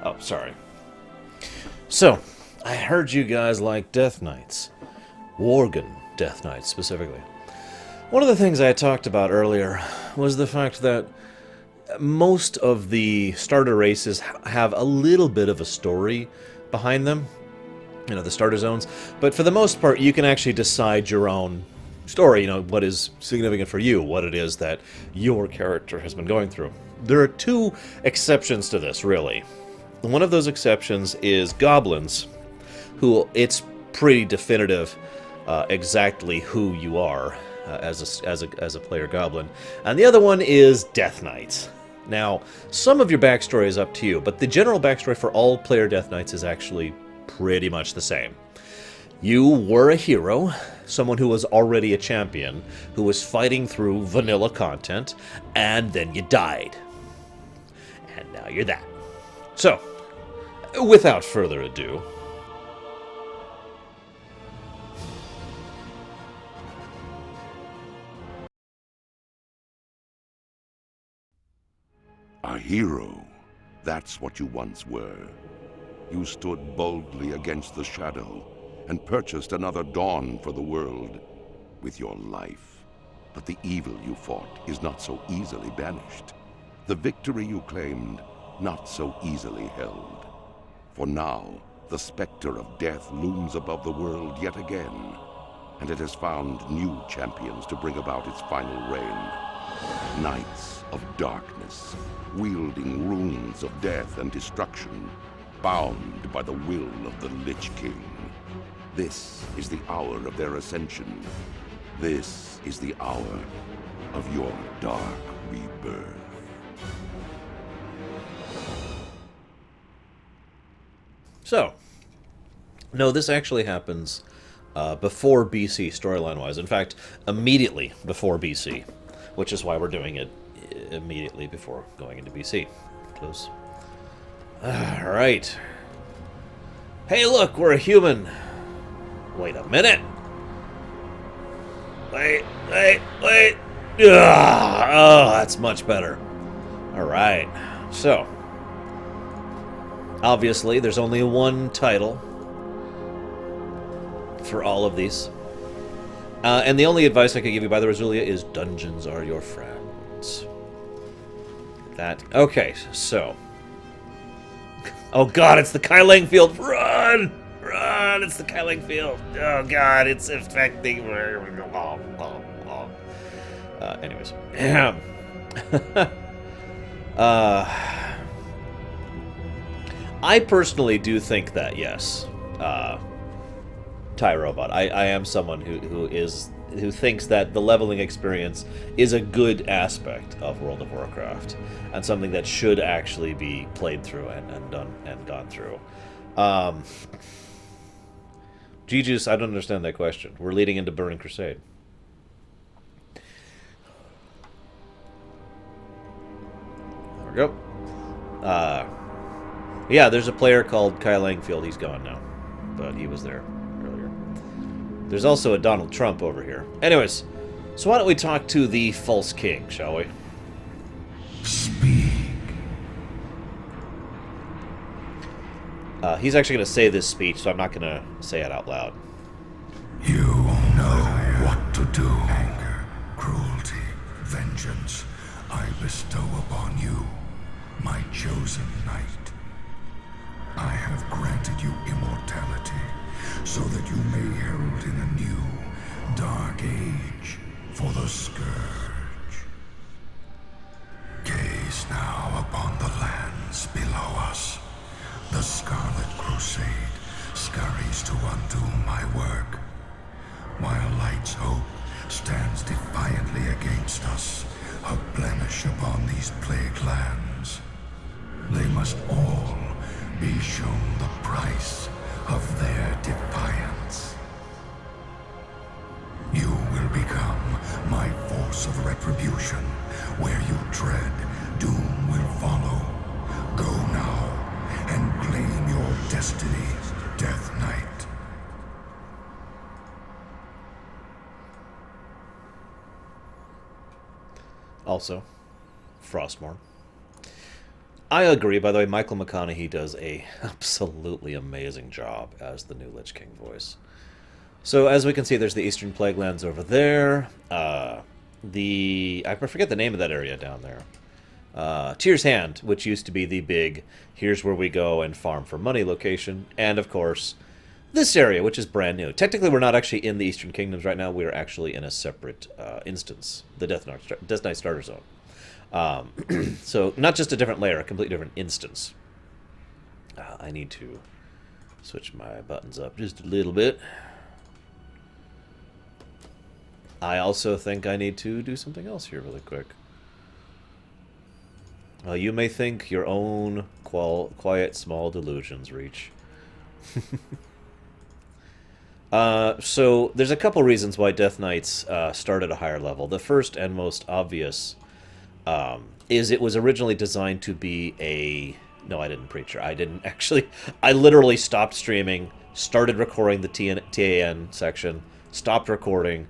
Oh, sorry. So, I heard you guys like Death Knights. Worgen Death Knights, specifically. One of the things I talked about earlier was the fact that most of the starter races have a little bit of a story behind them, the starter zones, but for the most part, you can actually decide your own story, what is significant for you, what it is that your character has been going through. There are two exceptions to this, really. One of those exceptions is goblins, who it's pretty definitive exactly who you are as a player goblin. And the other one is Death Knights. Now, some of your backstory is up to you, but the general backstory for all player Death Knights is actually pretty much the same. You were a hero, someone who was already a champion, who was fighting through vanilla content, and then you died. And now you're that. So, without further ado, a hero. That's what you once were. You stood boldly against the shadow and purchased another dawn for the world with your life. But the evil you fought is not so easily banished. The victory you claimed, not so easily held. For now, the specter of death looms above the world yet again, and it has found new champions to bring about its final reign. Knights of darkness, wielding runes of death and destruction, bound by the will of the Lich King. This is the hour of their ascension. This is the hour of your dark rebirth. So, no, this actually happens before BC, storyline-wise. In fact, immediately before BC, which is why we're doing it immediately before going into BC. Close. Alright. Hey, look, we're a human. Wait a minute. Wait. Ugh, oh, that's much better. Alright. So, obviously, there's only one title for all of these. And the only advice I can give you by the Rosulia is dungeons are your friends. That. Okay, so. Oh god, it's the Kai Langfield. Run! Run! It's the Kai Langfield. Oh god, it's affecting. Anyways. I personally do think that, yes. Ty Robot. I am someone who thinks that the leveling experience is a good aspect of World of Warcraft and something that should actually be played through and done and gone through. Gigi's, I don't understand that question. We're leading into Burning Crusade. There we go. Yeah, there's a player called Kai Langfield. He's gone now, but he was there earlier. There's also a Donald Trump over here. Anyways, so why don't we talk to the false king, shall we? Speak. He's actually going to say this speech, so I'm not going to say it out loud. You know what to do. Anger, cruelty, vengeance, I bestow upon you, my chosen knight. I have granted you immortality, so that you may herald in a new, dark age for the Scourge. Gaze now upon the lands below us. The Scarlet Crusade scurries to undo my work, while Light's hope stands defiantly against us, a blemish upon these plague lands. They must all be shown the price of their defiance. You will become my force of retribution. Where you tread, doom will follow. Go now and claim your destiny, Death Knight. Also, Frostmourne. I agree. By the way, Michael McConaughey does a absolutely amazing job as the new Lich King voice. So as we can see, there's the Eastern Plaguelands over there. I forget the name of that area down there. Tyr's Hand, which used to be the big here's where we go and farm for money location. And of course, this area, which is brand new. Technically, we're not actually in the Eastern Kingdoms right now. We're actually in a separate instance, the Death Knight Starter Zone. So not just a different layer, a completely different instance. I need to switch my buttons up just a little bit. I also think I need to do something else here really quick. You may think your own quiet, small delusions reach. So there's a couple reasons why Death Knights start at a higher level. The first and most obvious is it was originally designed to be a... No, I didn't, Preacher. I didn't actually... I literally stopped streaming, started recording the TAN section, stopped recording,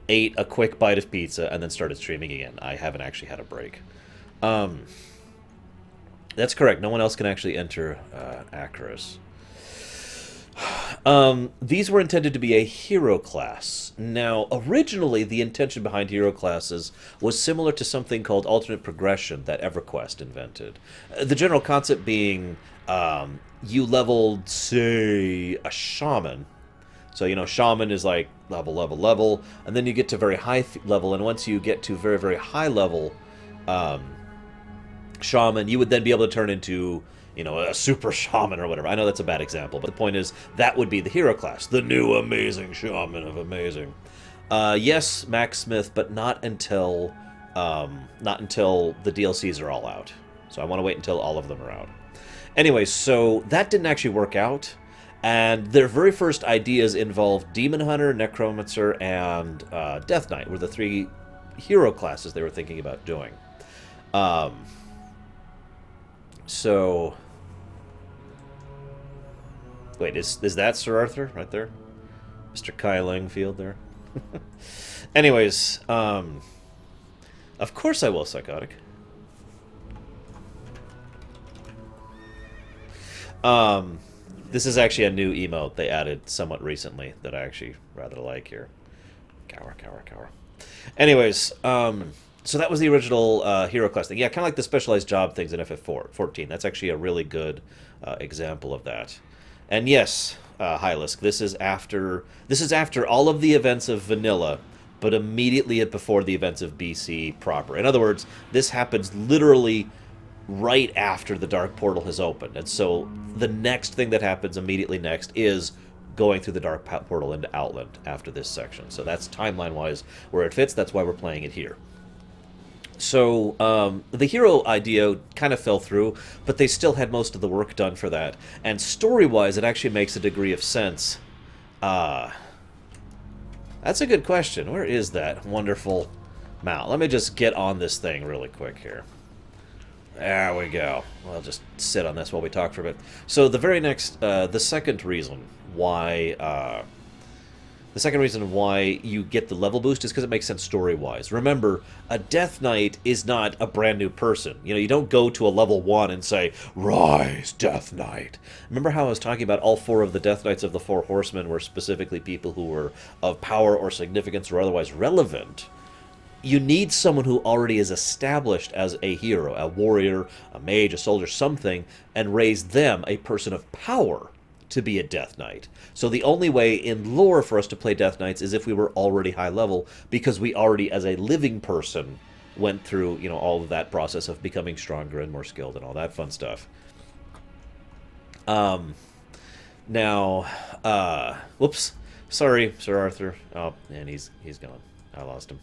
ate a quick bite of pizza, and then started streaming again. I haven't actually had a break. That's correct. No one else can actually enter Acherus. These were intended to be a hero class. Now, originally, the intention behind hero classes was similar to something called alternate progression that EverQuest invented. The general concept being you leveled, say, a shaman. So, you know, shaman is like level, and then you get to very high level, and once you get to very, very high level shaman, you would then be able to turn into, you know, a super shaman or whatever. I know that's a bad example, but the point is that would be the hero class, the new amazing shaman of amazing. Yes, Max Smith, but not until the DLCs are all out. So I want to wait until all of them are out. Anyway, so that didn't actually work out, and their very first ideas involved Demon Hunter, Necromancer, and Death Knight were the three hero classes they were thinking about doing. So, wait, is that Sir Arthur right there? Mr. Kai Langfield there? Anyways, of course I will, Psychotic. This is actually a new emote they added somewhat recently that I actually rather like here. Cower. Anyways, so that was the original hero class thing. Yeah, kind of like the specialized job things in FF14. That's actually a really good example of that. And yes, Hylisk, this is after all of the events of Vanilla, but immediately before the events of BC proper. In other words, this happens literally right after the Dark Portal has opened. And so the next thing that happens immediately next is going through the Dark Portal into Outland after this section. So that's timeline-wise where it fits. That's why we're playing it here. So the hero idea kind of fell through, but they still had most of the work done for that. And story-wise, it actually makes a degree of sense. That's a good question. Where is that wonderful mount? Let me just get on this thing really quick here. There we go. I'll just sit on this while we talk for a bit. So the very next, the second reason why you get the level boost is because it makes sense story-wise. Remember, a Death Knight is not a brand new person. You know, you don't go to a level 1 and say, "Rise, Death Knight." Remember how I was talking about all 4 of the Death Knights of the 4 Horsemen were specifically people who were of power or significance or otherwise relevant? You need someone who already is established as a hero, a warrior, a mage, a soldier, something, and raise them, a person of power, to be a Death Knight. So the only way in lore for us to play Death Knights is if we were already high level, because we already, as a living person, went through, you know, all of that process of becoming stronger and more skilled and all that fun stuff. Whoops. Sorry, Sir Arthur. Oh, and he's gone. I lost him.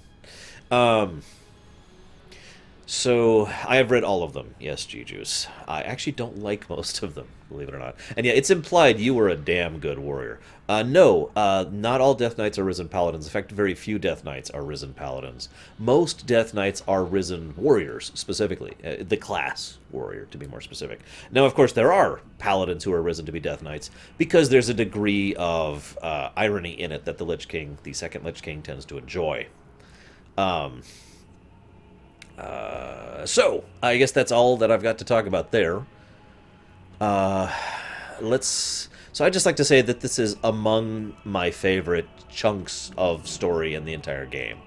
So, I have read all of them. Yes, G-Juice. I actually don't like most of them, believe it or not. And yeah, it's implied you were a damn good warrior. No, not all Death Knights are Risen Paladins. In fact, very few Death Knights are Risen Paladins. Most Death Knights are Risen Warriors, specifically. The class Warrior, to be more specific. Now, of course, there are Paladins who are risen to be Death Knights, because there's a degree of irony in it that the Lich King, the second Lich King, tends to enjoy. So, I guess that's all that I've got to talk about there. So I'd just like to say that this is among my favorite chunks of story in the entire game.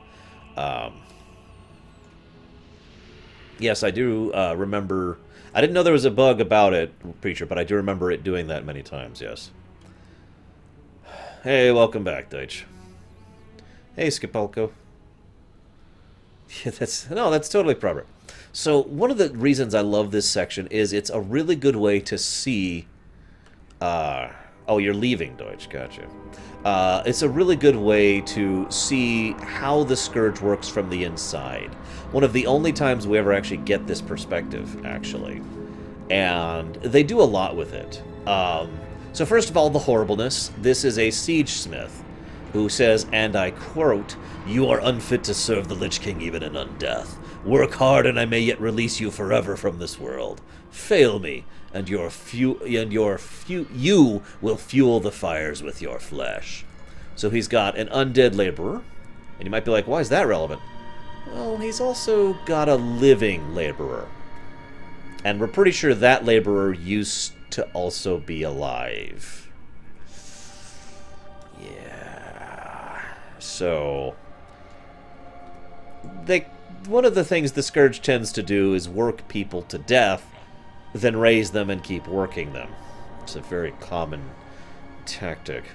Yes, I do remember... I didn't know there was a bug about it, Preacher, but I do remember it doing that many times, yes. Hey, welcome back, Deitch. Hey, Skipalko. Yeah, that's totally proper. So, one of the reasons I love this section is it's a really good way to see... oh, you're leaving, Deutsch. Gotcha. It's a really good way to see how the Scourge works from the inside. One of the only times we ever actually get this perspective, actually. And they do a lot with it. So first of all, the horribleness. This is a siege smith who says, and I quote, "You are unfit to serve the Lich King even in undeath. Work hard and I may yet release you forever from this world. Fail me, and you will fuel the fires with your flesh." So he's got an undead laborer, and you might be like, why is that relevant? Well, he's also got a living laborer. And we're pretty sure that laborer used to also be alive. Yeah. So... one of the things the Scourge tends to do is work people to death, then raise them and keep working them. It's a very common tactic.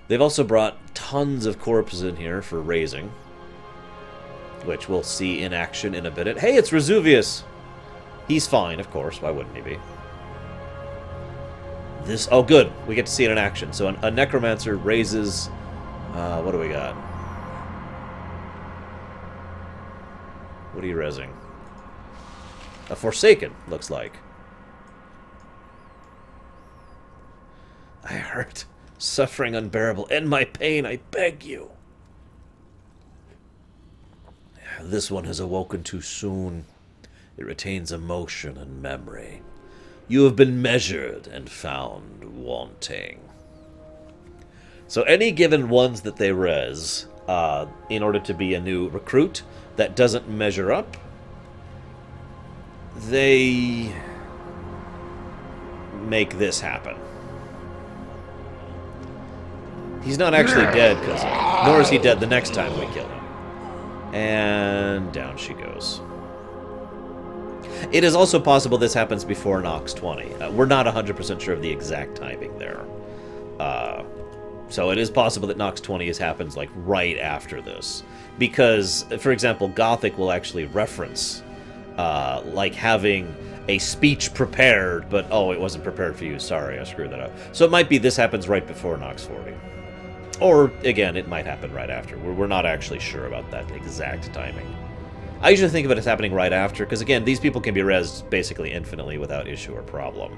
They've also brought tons of corpses in here for raising, which we'll see in action in a bit. Hey, it's Resuvius! He's fine, of course. Why wouldn't he be? Oh, good. We get to see it in action. So a Necromancer raises... what do we got? What are you raising? A Forsaken, looks like. I hurt. Suffering unbearable. End my pain, I beg you. This one has awoken too soon. It retains emotion and memory. You have been measured and found wanting. So any given ones that they res, in order to be a new recruit that doesn't measure up, they make this happen. He's not actually dead, cousin. Nor is he dead the next time we kill him. And down she goes. It is also possible this happens before Nox 20. We're not 100% sure of the exact timing there. So it is possible that Nox 20 happens like right after this. Because, for example, Gothic will actually reference like having a speech prepared, but oh, it wasn't prepared for you. Sorry, I screwed that up. So it might be this happens right before Nox 40. Or, again, it might happen right after. We're not actually sure about that exact timing. I usually think of it as happening right after, because, again, these people can be rezzed basically infinitely without issue or problem.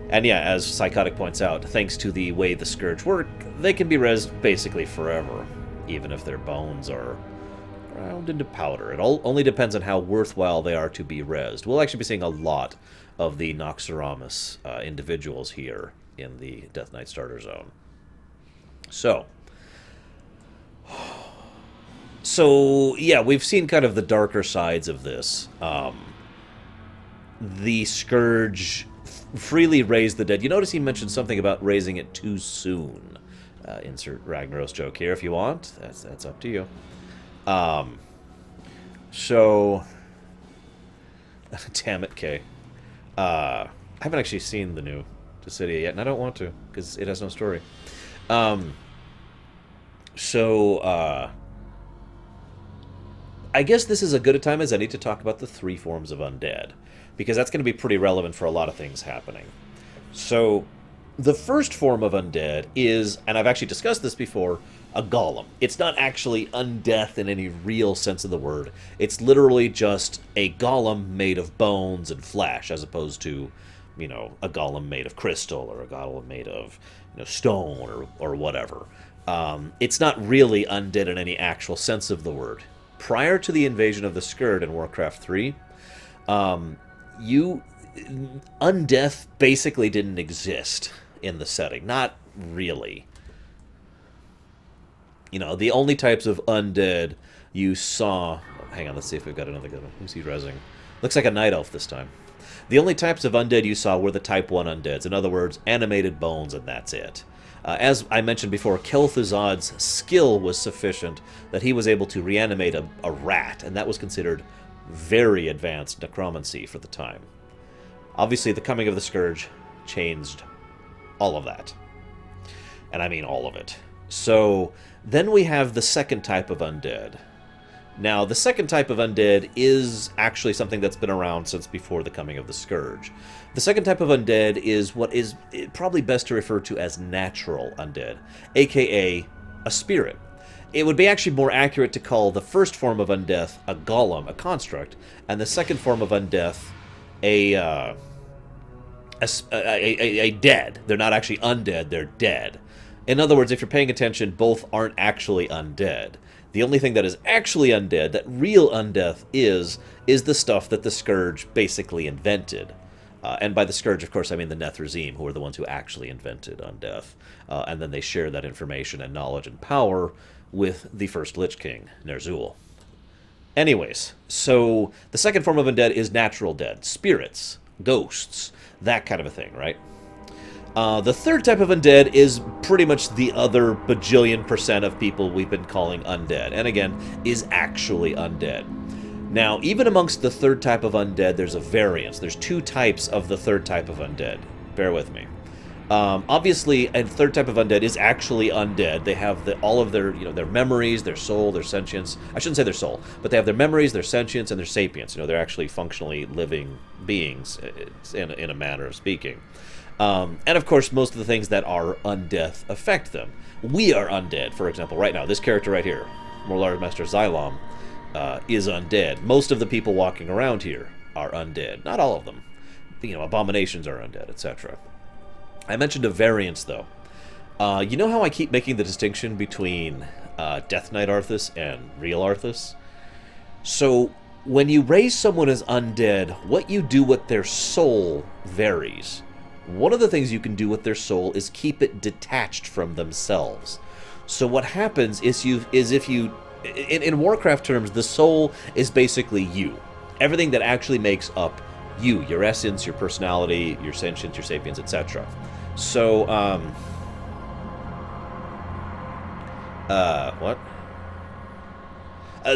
And yeah, as Psychotic points out, thanks to the way the Scourge work, they can be rezzed basically forever, even if their bones are ground into powder. It only depends on how worthwhile they are to be rezzed. We'll actually be seeing a lot of the Noxoramus individuals here in the Death Knight starter zone. So, yeah, we've seen kind of the darker sides of this. The Scourge freely raised the dead. You notice he mentioned something about raising it too soon. Insert Ragnaros joke here if you want. That's up to you. So, damn it, Kay. I haven't actually seen the new Dissidia yet, and I don't want to, because it has no story. I guess this is as good a time as any to talk about the three forms of undead, because that's going to be pretty relevant for a lot of things happening. So, the first form of undead is, and I've actually discussed this before, a golem. It's not actually undeath in any real sense of the word. It's literally just a golem made of bones and flesh, as opposed to, you know, a golem made of crystal or a golem made of, you know, stone or whatever. It's not really undead in any actual sense of the word. Prior to the invasion of the Scourge in Warcraft 3, undeath basically didn't exist in the setting. Not really. You know, the only types of undead you saw... hang on, let's see if we've got another good one. Who's he rezzing? Looks like a night elf this time. The only types of undead you saw were the type 1 undeads. In other words, animated bones, and that's it. As I mentioned before, Kel'Thuzad's skill was sufficient that he was able to reanimate a rat, and that was considered very advanced necromancy for the time. Obviously, the coming of the Scourge changed all of that. And I mean all of it. So, then we have the second type of undead. Now, the second type of undead is actually something that's been around since before the coming of the Scourge. The second type of undead is what is probably best to refer to as natural undead, aka a spirit. It would be actually more accurate to call the first form of undeath a golem, a construct, and the second form of undeath a dead. They're not actually undead, they're dead. In other words, if you're paying attention, both aren't actually undead. The only thing that is actually undead, that real undeath is the stuff that the Scourge basically invented. And by the Scourge, of course, I mean the Nethrezim, who are the ones who actually invented undeath. And then they share that information and knowledge and power with the first Lich King, Ner'zhul. Anyways, so the second form of undead is natural dead. Spirits, ghosts, that kind of a thing, right? The third type of undead is pretty much the other bajillion % of people we've been calling undead, and again, is actually undead. Now, even amongst the third type of undead, there's a variance. There's two types of the third type of undead. Bear with me. Obviously, a third type of undead is actually undead. They have all of their, their memories, their soul, their sentience. I shouldn't say their soul, but they have their memories, their sentience, and their sapience. They're actually functionally living beings, in a manner of speaking. And of course, most of the things that are undeath affect them. We are undead, for example, right now. This character right here, Morlar Master Xylom, is undead. Most of the people walking around here are undead. Not all of them. Abominations are undead, etc. I mentioned a variance, though. You know how I keep making the distinction between Death Knight Arthas and real Arthas? So, when you raise someone as undead, what you do with their soul varies. One of the things you can do with their soul is keep it detached from themselves. So what happens is in Warcraft terms, the soul is basically you. Everything that actually makes up you, your essence, your personality, your sentience, your sapience, etc. So, what?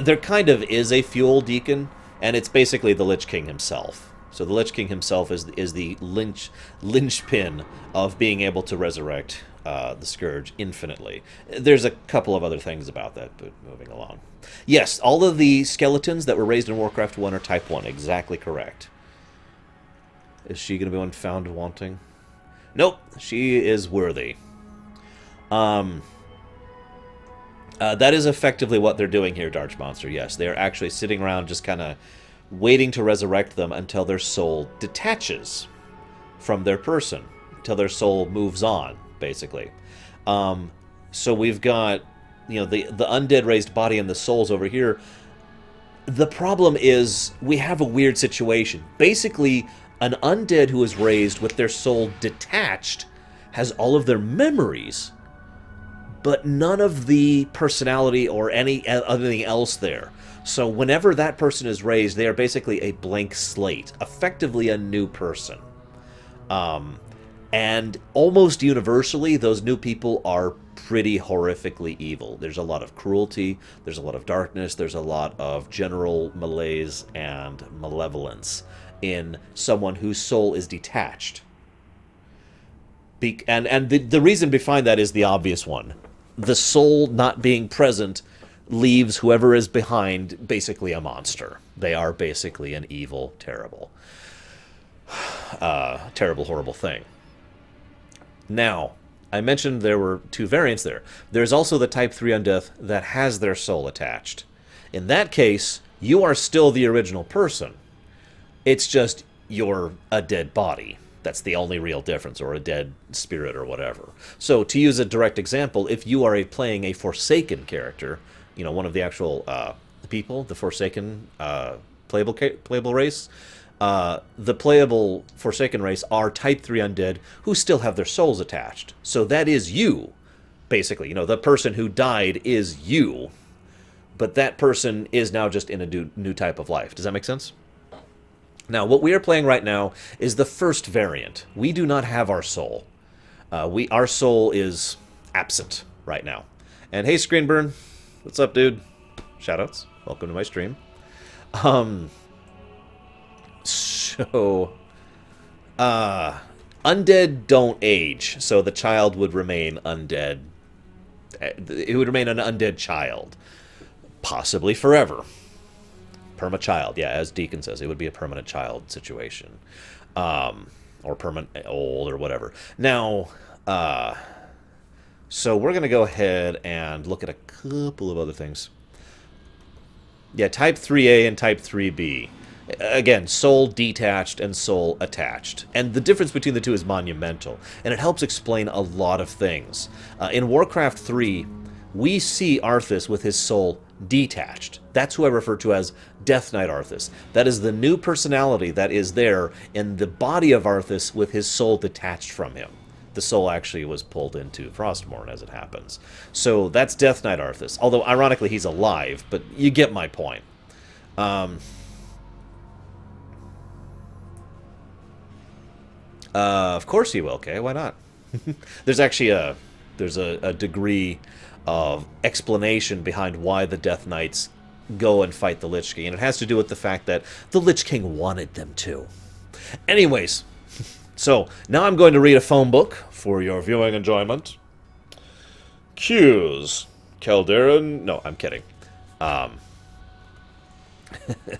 There kind of is a fuel deacon, and it's basically the Lich King himself. So the Lich King himself is the linchpin of being able to resurrect the Scourge infinitely. There's a couple of other things about that, but moving along. Yes, all of the skeletons that were raised in Warcraft 1 are Type 1. Exactly correct. Is she going to be one found wanting? Nope, she is worthy. That is effectively what they're doing here, Darch Monster. Yes, they are actually sitting around just kind of waiting to resurrect them until their soul detaches from their person, until their soul moves on, basically. So we've got, the undead raised body and the souls over here. The problem is we have a weird situation. Basically, an undead who is raised with their soul detached has all of their memories, but none of the personality or anything else there. So whenever that person is raised, they are basically a blank slate, effectively a new person. And almost universally, those new people are pretty horrifically evil. There's a lot of cruelty, there's a lot of darkness, there's a lot of general malaise and malevolence in someone whose soul is detached. And the reason behind that is the obvious one. The soul not being present leaves whoever is behind basically a monster. They are basically an evil, terrible, horrible thing. Now, I mentioned there were two variants there. There's also the Type 3 Undeath that has their soul attached. In that case, you are still the original person. It's just you're a dead body. That's the only real difference, or a dead spirit or whatever. So, to use a direct example, if you are playing a Forsaken character, one of the actual people, the Forsaken playable race, the playable Forsaken race are Type 3 Undead who still have their souls attached. So that is you, basically. The person who died is you, but that person is now just in a new type of life. Does that make sense? Now, what we are playing right now is the first variant. We do not have our soul. Our soul is absent right now. And hey, Screenburn, what's up, dude? Shoutouts. Welcome to my stream. Undead don't age, so the child would remain undead. It would remain an undead child. Possibly forever. Perma-child, yeah, as Deacon says, it would be a permanent child situation. Or permanent old, or whatever. Now, so we're going to go ahead and look at a couple of other things. Yeah, Type 3A and Type 3B. Again, soul detached and soul attached. And the difference between the two is monumental. And it helps explain a lot of things. In Warcraft 3, we see Arthas with his soul detached. That's who I refer to as Death Knight Arthas. That is the new personality that is there in the body of Arthas with his soul detached from him. The soul actually was pulled into Frostmourne, as it happens. So that's Death Knight Arthas. Although, ironically, he's alive, but you get my point. Of course he will, okay? Why not? There's actually a degree of explanation behind why the Death Knights go and fight the Lich King, and it has to do with the fact that the Lich King wanted them to. Anyways, so now I'm going to read a phone book for your viewing enjoyment. Cues. Calderon. No, I'm kidding.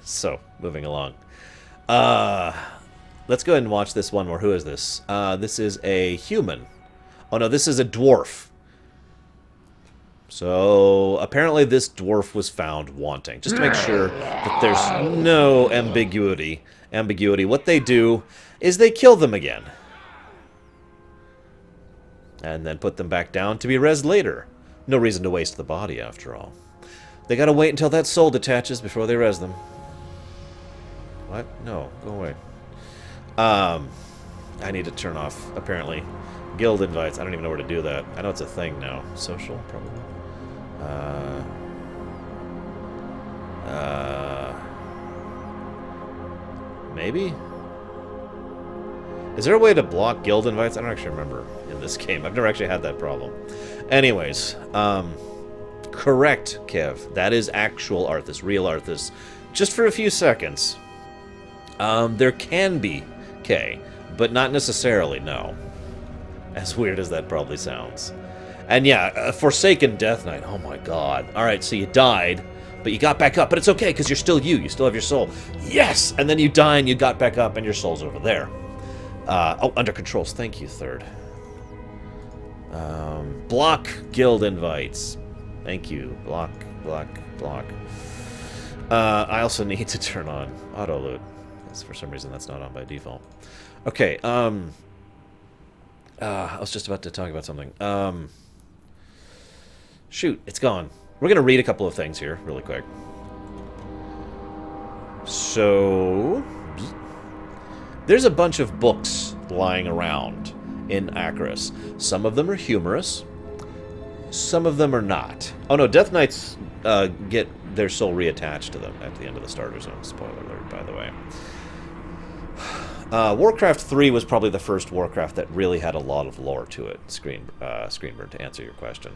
So, moving along. Let's go ahead and watch this one more. Who is this? This is a human. Oh no, this is a dwarf. So, apparently this dwarf was found wanting. Just to make sure that there's no ambiguity. What they do is they kill them again. And then put them back down to be rezzed later. No reason to waste the body, after all. They gotta wait until that soul detaches before they res them. What? No, go away. I need to turn off, apparently, guild invites. I don't even know where to do that. I know it's a thing now. Social, probably. Maybe? Is there a way to block guild invites? I don't actually remember in this game. I've never actually had that problem. Anyways, correct, Kev. That is actual Arthas, real Arthas. Just for a few seconds. There can be K, but not necessarily, no. As weird as that probably sounds. And yeah, a Forsaken Death Knight, oh my god. Alright, so you died, but you got back up, but it's okay, because you're still you still have your soul. Yes! And then you die and you got back up and your soul's over there. Oh, under controls, thank you, third. Block guild invites. Thank you, block. I also need to turn on auto loot. For some reason that's not on by default. Okay, I was just about to talk about something. Shoot, it's gone. We're going to read a couple of things here, really quick. So, there's a bunch of books lying around in Acherus. Some of them are humorous. Some of them are not. Oh no, Death Knights get their soul reattached to them at the end of the starter zone. Spoiler alert, by the way. Warcraft 3 was probably the first Warcraft that really had a lot of lore to it, Screenburn, to answer your question.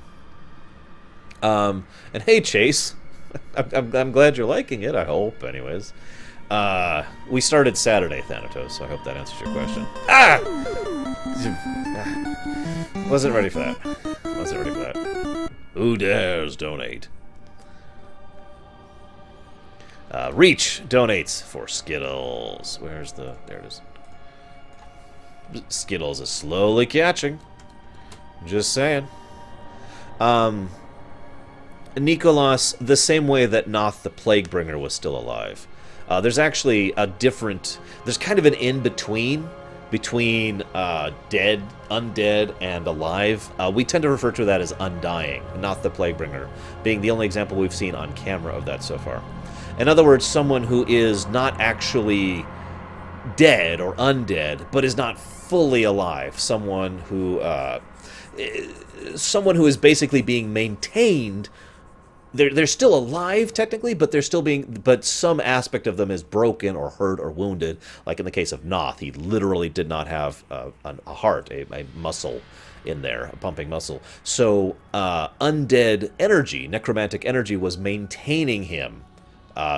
And hey, Chase. I'm glad you're liking it, I hope, anyways. We started Saturday, Thanatos, so I hope that answers your question. Ah! Wasn't ready for that. Who dares donate? Reach donates for Skittles. Where's the... There it is. Skittles is slowly catching. Just saying. Nicholas, the same way that Noth the Plaguebringer was still alive. There's actually a different... There's kind of an in-between between dead, undead, and alive. We tend to refer to that as undying, Noth the Plaguebringer, being the only example we've seen on camera of that so far. In other words, someone who is not actually dead or undead, but is not fully alive. Someone who is basically being maintained they're still alive technically, but they're still but some aspect of them is broken or hurt or wounded. Like in the case of Noth, he literally did not have a heart, a muscle in there, a pumping muscle. So undead energy, necromantic energy, was maintaining him,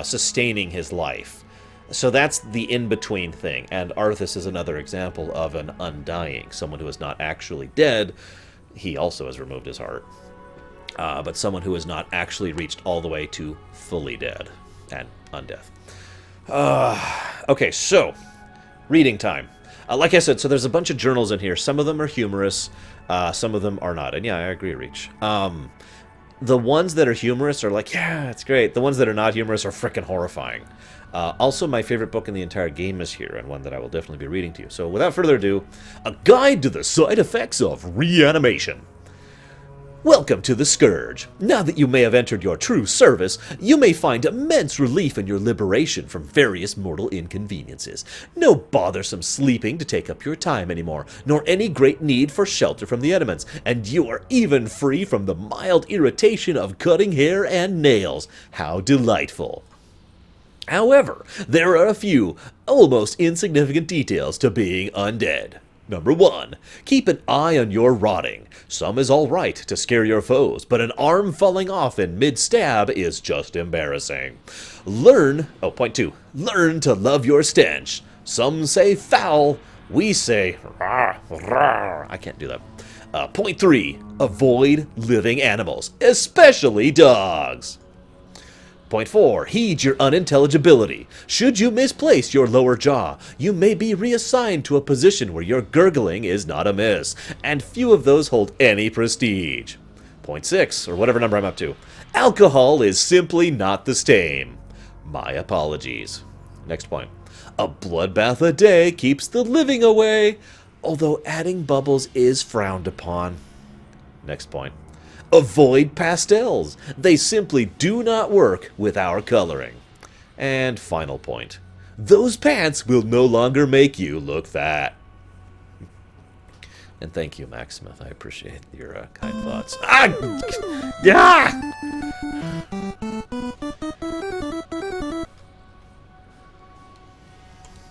sustaining his life. So that's the in-between thing. And Arthas is another example of an undying, someone who is not actually dead. He also has removed his heart. But someone who has not actually reached all the way to fully dead and undeath. Okay, so, reading time. Like I said, so there's a bunch of journals in here. Some of them are humorous, some of them are not. And yeah, I agree, Reach. The ones that are humorous are like, yeah, it's great. The ones that are not humorous are frickin' horrifying. Also, my favorite book in the entire game is here, and one that I will definitely be reading to you. So, without further ado, A Guide to the Side Effects of Reanimation. Welcome to the Scourge. Now that you may have entered your true service, you may find immense relief in your liberation from various mortal inconveniences. No bothersome sleeping to take up your time anymore, nor any great need for shelter from the elements, and you are even free from the mild irritation of cutting hair and nails. How delightful. However, there are a few almost insignificant details to being undead. Number 1. Keep an eye on your rotting. Some is alright to scare your foes, but an arm falling off in mid-stab is just embarrassing. Point 2. Learn to love your stench. Some say foul, we say rawr, rawr. I can't do that. Point 3. Avoid living animals, especially dogs. Point 4. Heed your unintelligibility. Should you misplace your lower jaw, you may be reassigned to a position where your gurgling is not amiss, and few of those hold any prestige. Point 6, or whatever number I'm up to. Alcohol is simply not the same. My apologies. Next point. A bloodbath a day keeps the living away, although adding bubbles is frowned upon. Next point. Avoid pastels. They simply do not work with our coloring. And final point. Those pants will no longer make you look fat. And thank you, Max Smith. I appreciate your kind thoughts. Yeah!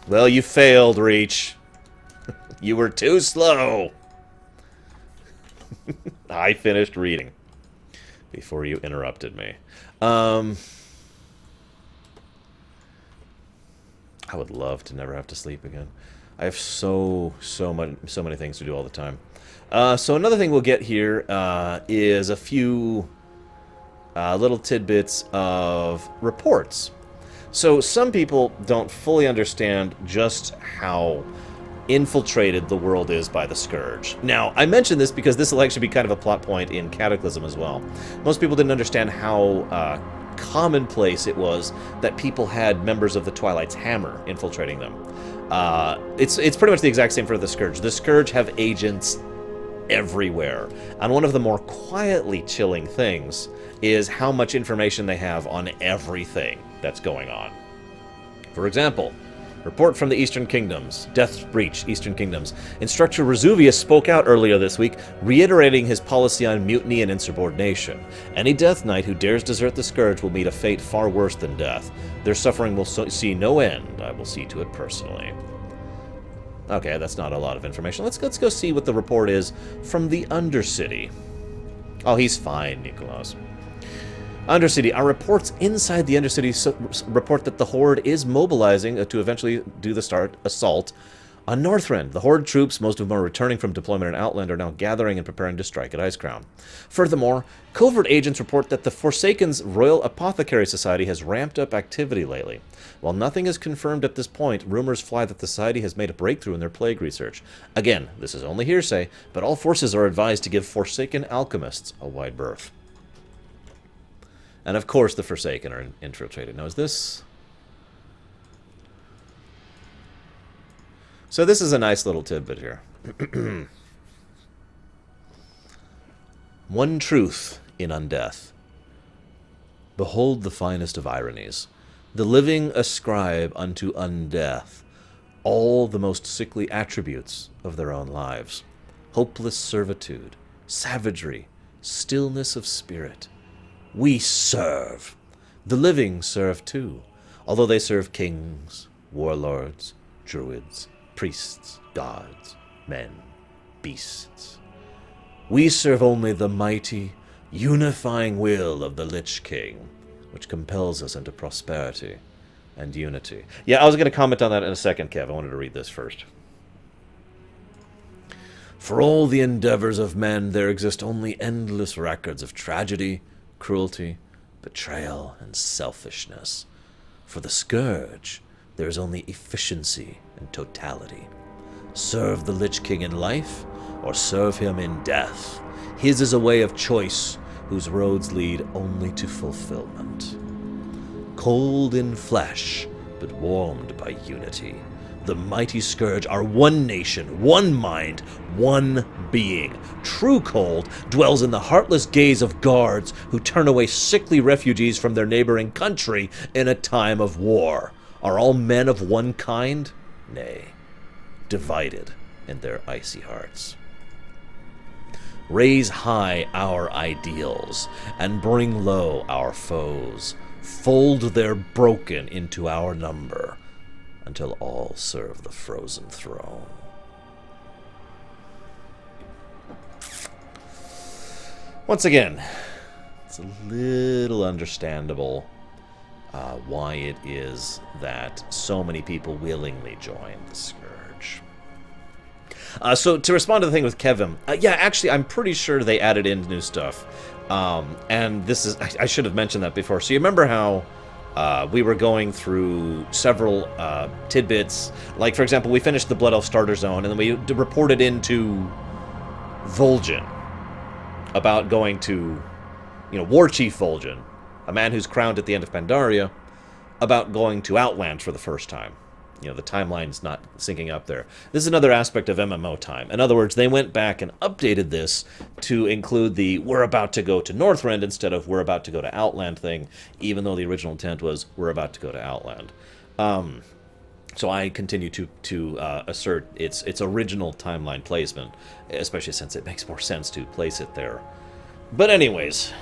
Well, you failed, Reach. You were too slow. I finished reading before you interrupted me. I would love to never have to sleep again. I have so many things to do all the time. So another thing we'll get here is a few little tidbits of reports. So some people don't fully understand just how infiltrated the world is by the Scourge. Now, I mention this because this will actually be kind of a plot point in Cataclysm as well. Most people didn't understand how commonplace it was that people had members of the Twilight's Hammer infiltrating them. It's pretty much the exact same for the Scourge. The Scourge have agents everywhere. And one of the more quietly chilling things is how much information they have on everything that's going on. For example, report from the Eastern Kingdoms. Death Breach, Eastern Kingdoms. Instructor Resuvius spoke out earlier this week, reiterating his policy on mutiny and insubordination. Any Death Knight who dares desert the Scourge will meet a fate far worse than death. Their suffering will see no end. I will see to it personally. Okay, that's not a lot of information. Let's go see what the report is from the Undercity. Oh, he's fine, Nikolaos. Undercity. Our reports inside the Undercity report that the Horde is mobilizing to eventually do the assault on Northrend. The Horde troops, most of them are returning from deployment in Outland, are now gathering and preparing to strike at Icecrown. Furthermore, covert agents report that the Forsaken's Royal Apothecary Society has ramped up activity lately. While nothing is confirmed at this point, rumors fly that the Society has made a breakthrough in their plague research. Again, this is only hearsay, but all forces are advised to give Forsaken alchemists a wide berth. And of course the Forsaken are infiltrated. Now is this... So this is a nice little tidbit here. One truth in undeath. Behold the finest of ironies. The living ascribe unto undeath all the most sickly attributes of their own lives. Hopeless servitude, savagery, stillness of spirit, We serve. The living serve too, although they serve kings, warlords, druids, priests, gods, men, beasts. We serve only the mighty, unifying will of the Lich King, which compels us into prosperity and unity. Yeah, I was going to comment on that in a second, Kev. I wanted to read this first. For all the endeavors of men, there exist only endless records of tragedy, cruelty, betrayal, and selfishness. For the Scourge, there is only efficiency and totality. Serve the Lich King in life, or serve him in death. His is a way of choice, whose roads lead only to fulfillment. Cold in flesh, but warmed by unity, the mighty Scourge are one nation, one mind, one being. True cold dwells in the heartless gaze of guards who turn away sickly refugees from their neighboring country in a time of war. Are all men of one kind? Nay, divided in their icy hearts. Raise high our ideals, and bring low our foes. Fold their broken into our number, until all serve the frozen throne. Once again, it's a little understandable why it is that so many people willingly join the Scourge. So to respond to the thing with Kevin, yeah, actually, I'm pretty sure they added in new stuff. And this is, I should have mentioned that before. So you remember how we were going through several tidbits. Like, for example, we finished the Blood Elf Starter Zone, and then we reported into Vol'jin about going to, War Chief Vol'jin, a man who's crowned at the end of Pandaria, about going to Outland for the first time. The timeline's not syncing up there. This is another aspect of MMO time. In other words, they went back and updated this to include the we're about to go to Northrend instead of we're about to go to Outland thing, even though the original intent was we're about to go to Outland. So I continue to assert its original timeline placement, especially since it makes more sense to place it there. But anyways,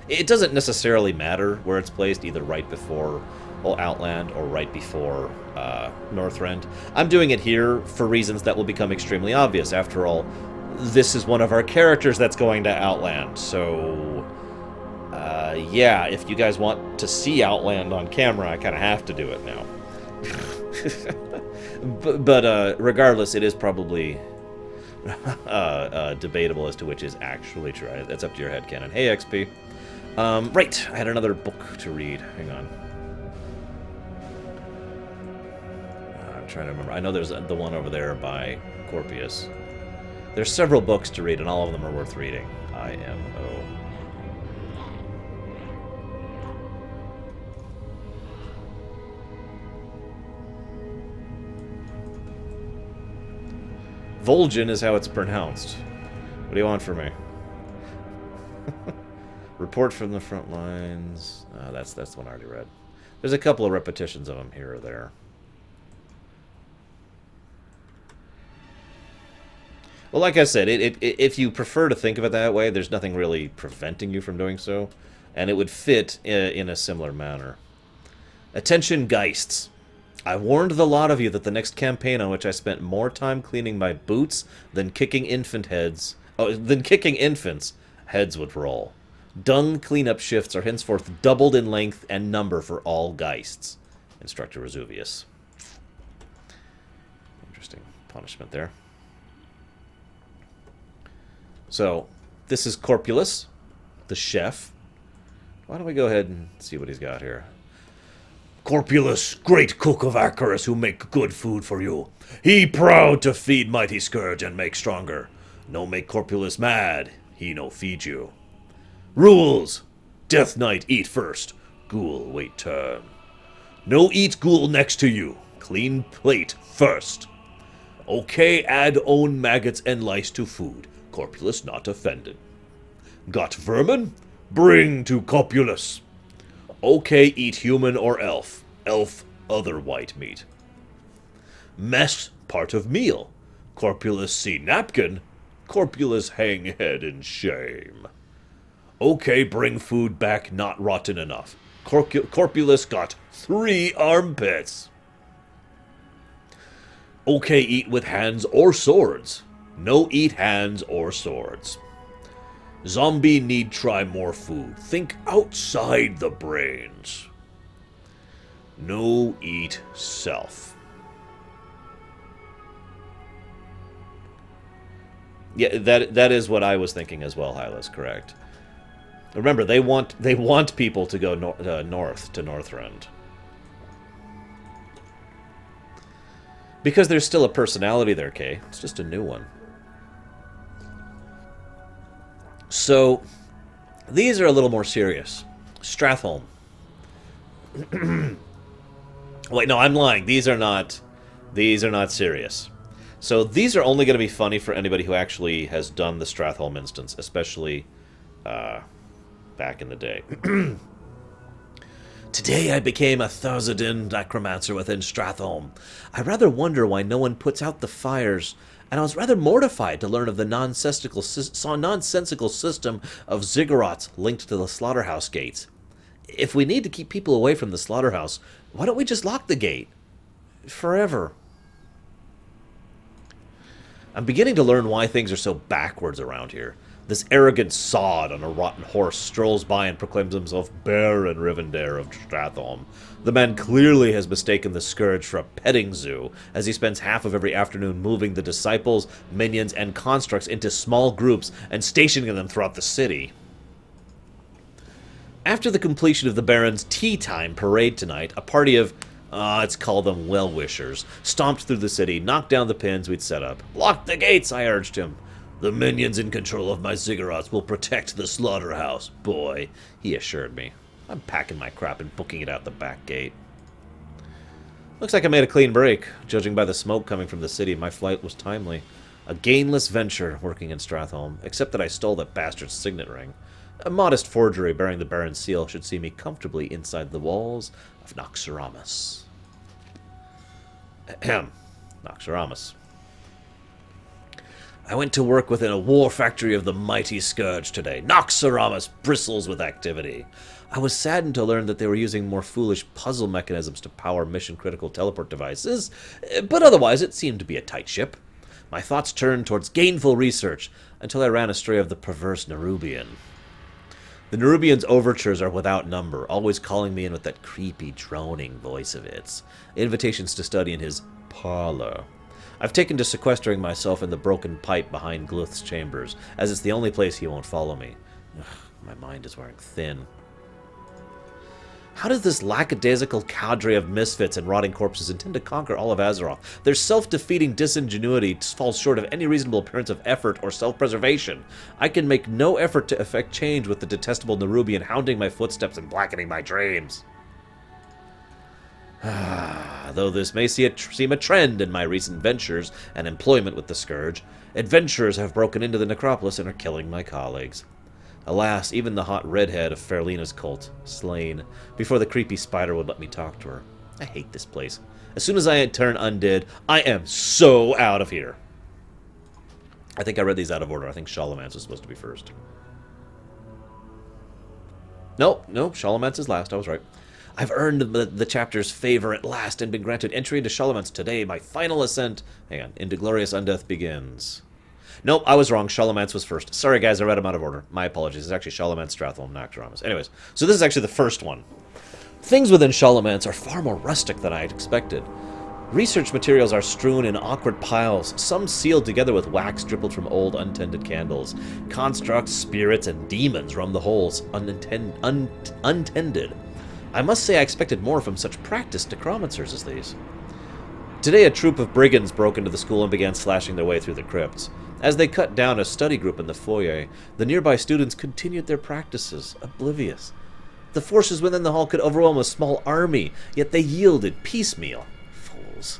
it doesn't necessarily matter where it's placed, either right before Outland or right before Northrend. I'm doing it here for reasons that will become extremely obvious. After all, this is one of our characters that's going to Outland, so yeah, if you guys want to see Outland on camera, I kind of have to do it now. but regardless, it is probably debatable as to which is actually true. That's up to your headcanon. Hey, XP. Right, I had another book to read. Hang on. I'm trying to remember. I know there's the one over there by Corpius. There's several books to read, and all of them are worth reading. IMO. Vol'jin is how it's pronounced. What do you want from me? Report from the front lines. That's the one I already read. There's a couple of repetitions of them here or there. Well, like I said, if you prefer to think of it that way, there's nothing really preventing you from doing so, and it would fit in a similar manner. Attention, Geists. I warned the lot of you that the next campaign on which I spent more time cleaning my boots than kicking infants, heads would roll. Dung cleanup shifts are henceforth doubled in length and number for all Geists. Instructor Resuvius. Interesting punishment there. So, this is Corpulus, the chef. Why don't we go ahead and see what he's got here? Corpulus, great cook of Acherus who make good food for you. He proud to feed mighty Scourge and make stronger. No make Corpulus mad, he no feed you. Rules. Death Knight eat first, Ghoul wait turn. No eat Ghoul next to you, clean plate first. Okay, add own maggots and lice to food, Corpulus not offended. Got vermin? Bring to Corpulus. Okay, eat human or elf. Elf, other white meat. Mess, part of meal. Corpulus see napkin. Corpulus hang head in shame. Okay, bring food back, not rotten enough. Corpulus got 3 armpits. Okay, eat with hands or swords. No eat hands or swords. Zombie need try more food. Think outside the brains. No eat self. Yeah, that is what I was thinking as well, Hylas, correct. Remember, they want people to go north to Northrend. Because there's still a personality there, Kay. It's just a new one. So, these are a little more serious. Stratholme. Wait, no, I'm lying. These are not serious. So these are only going to be funny for anybody who actually has done the Stratholme instance, especially back in the day. Today I became a Thursidin necromancer within Stratholme. I rather wonder why no one puts out the fires, and I was rather mortified to learn of the nonsensical system of ziggurats linked to the slaughterhouse gates. If we need to keep people away from the slaughterhouse, why don't we just lock the gate? Forever. I'm beginning to learn why things are so backwards around here. This arrogant sod on a rotten horse strolls by and proclaims himself Baron Rivendare of Stratholme. The man clearly has mistaken the Scourge for a petting zoo, as he spends half of every afternoon moving the disciples, minions, and constructs into small groups and stationing them throughout the city. After the completion of the Baron's tea time parade tonight, a party of, let's call them well-wishers, stomped through the city, knocked down the pins we'd set up. Lock the gates, I urged him. The minions in control of my ziggurats will protect the slaughterhouse, boy, he assured me. I'm packing my crap and booking it out the back gate. Looks like I made a clean break. Judging by the smoke coming from the city, my flight was timely. A gainless venture working in Stratholme, except that I stole that bastard's signet ring. A modest forgery bearing the Baron's seal should see me comfortably inside the walls of Noxoramus. Ahem. Noxoramus. I went to work within a war factory of the mighty Scourge today. Noxoramus bristles with activity. I was saddened to learn that they were using more foolish puzzle mechanisms to power mission-critical teleport devices, but otherwise it seemed to be a tight ship. My thoughts turned towards gainful research until I ran astray of the perverse Nerubian. The Nerubian's overtures are without number, always calling me in with that creepy, droning voice of its. Invitations to study in his parlor. I've taken to sequestering myself in the broken pipe behind Gluth's chambers, as it's the only place he won't follow me. Ugh, my mind is wearing thin. How does this lackadaisical cadre of misfits and rotting corpses intend to conquer all of Azeroth? Their self-defeating disingenuity falls short of any reasonable appearance of effort or self-preservation. I can make no effort to effect change with the detestable Nerubian hounding my footsteps and blackening my dreams. Though this may seem a trend in my recent ventures and employment with the Scourge, adventurers have broken into the necropolis and are killing my colleagues. Alas, even the hot redhead of Fairlina's cult, slain, before the creepy spider would let me talk to her. I hate this place. As soon as I turn undead, I am so out of here. I think I read these out of order. I think Shalomance was supposed to be first. No, Shalomance is last. I was right. I've earned the chapter's favor at last and been granted entry into Shalomance today. My final ascent into glorious undeath begins. Nope, I was wrong. Shalomance was first. Sorry, guys, I read them out of order. My apologies. It's actually Shalomance, Stratholme, Noxoramus. Anyways, so this is actually the first one. Things within Shalomance are far more rustic than I had expected. Research materials are strewn in awkward piles, some sealed together with wax dribbled from old untended candles. Constructs, spirits, and demons roam the halls untended. I must say I expected more from such practiced necromancers as these. Today a troop of brigands broke into the school and began slashing their way through the crypts. As they cut down a study group in the foyer, the nearby students continued their practices, oblivious. The forces within the hall could overwhelm a small army, yet they yielded piecemeal. Fools.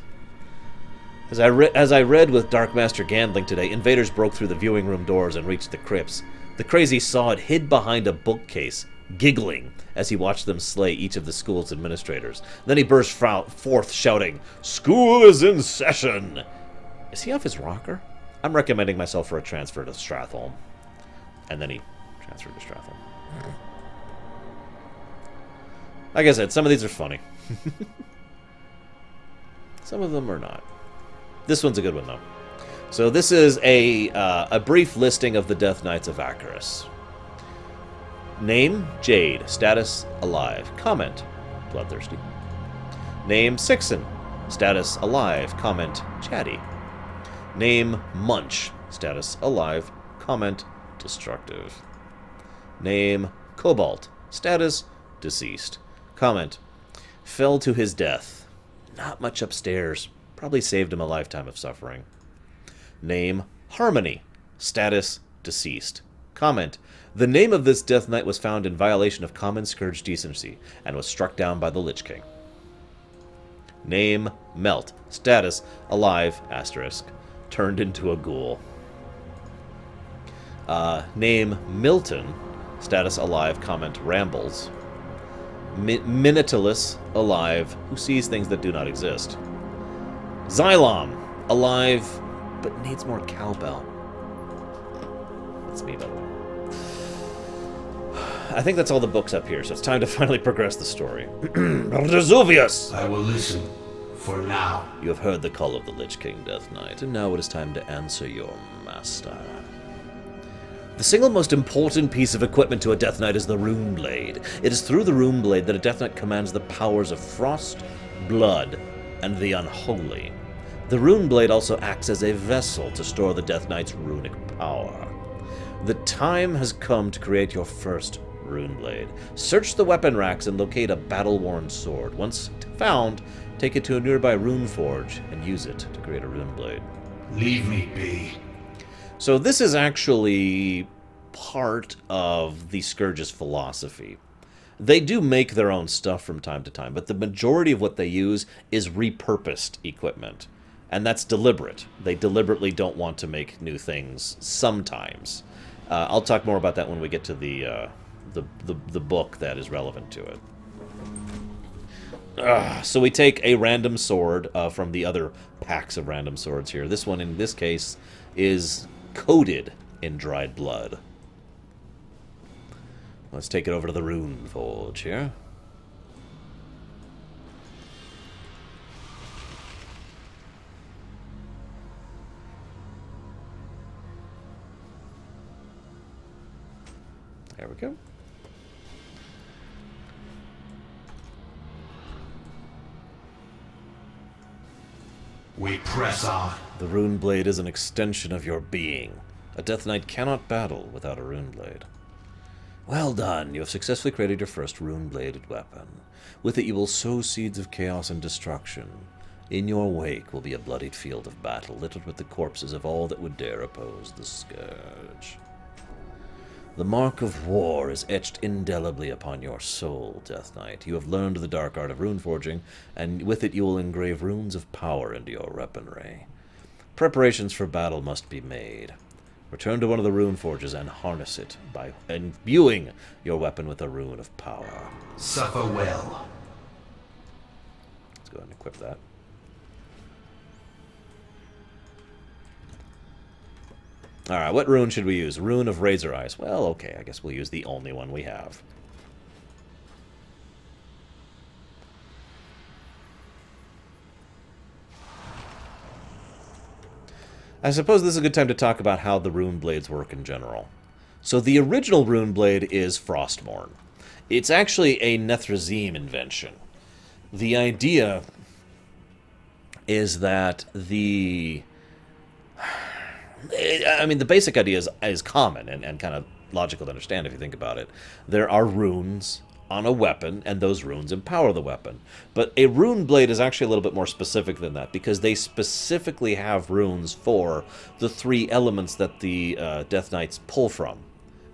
As I read with Dark Master Gandling today, invaders broke through the viewing room doors and reached the crypts. The crazy sod hid behind a bookcase, giggling as he watched them slay each of the school's administrators. Then he burst forth shouting, "School is in session!" Is he off his rocker? I'm recommending myself for a transfer to Stratholme. And then he transferred to Stratholme. Like I said, some of these are funny. Some of them are not. This one's a good one, though. So this is a brief listing of the Death Knights of Acherus. Name, Jade. Status, alive. Comment, bloodthirsty. Name, Sixen. Status, alive. Comment, chatty. Name, Munch. Status, alive. Comment, destructive. Name, Cobalt. Status, deceased. Comment, fell to his death. Not much upstairs. Probably saved him a lifetime of suffering. Name, Harmony. Status, deceased. Comment, the name of this Death Knight was found in violation of common scourge decency and was struck down by the Lich King. Name, Melt. Status, alive, asterisk. Turned into a ghoul. Name, Milton. Status, alive, comment, rambles. Minotaurus, alive, who sees things that do not exist. Xylom, alive, but needs more cowbell. That's me, by the way. I think that's all the books up here, so it's time to finally progress the story. Vesuvius! I will listen, for now. You have heard the call of the Lich King, Death Knight, and now it is time to answer your master. The single most important piece of equipment to a Death Knight is the Rune Blade. It is through the Rune Blade that a Death Knight commands the powers of frost, blood, and the unholy. The Rune Blade also acts as a vessel to store the Death Knight's runic power. The time has come to create your first Rune Blade. Search the weapon racks and locate a battle-worn sword. Once found, take it to a nearby rune forge and use it to create a Rune Blade. Leave me be. So this is actually part of the Scourge's philosophy. They do make their own stuff from time to time, but the majority of what they use is repurposed equipment. And that's deliberate. They deliberately don't want to make new things sometimes. I'll talk more about that when we get to the book that is relevant to it. So we take a random sword from the other packs of random swords here. This one, in this case, is coated in dried blood. Let's take it over to the rune forge here. There we go. We press on. The Rune Blade is an extension of your being. A Death Knight cannot battle without a Rune Blade. Well done, you have successfully created your first rune-bladed weapon. With it you will sow seeds of chaos and destruction. In your wake will be a bloodied field of battle, littered with the corpses of all that would dare oppose the Scourge. The mark of war is etched indelibly upon your soul, Death Knight. You have learned the dark art of rune forging, and with it you will engrave runes of power into your weaponry. Preparations for battle must be made. Return to one of the rune forges and harness it by imbuing your weapon with a rune of power. Suffer well. Let's go ahead and equip that. Alright, what rune should we use? Rune of Razor Eyes. Well, okay, I guess we'll use the only one we have. I suppose this is a good time to talk about how the rune blades work in general. So the original rune blade is Frostmourne. It's actually a Nethrazim invention. The idea is that the basic idea is common and kind of logical to understand if you think about it. There are runes on a weapon, and those runes empower the weapon. But a rune blade is actually a little bit more specific than that, because they specifically have runes for the three elements that the Death Knights pull from.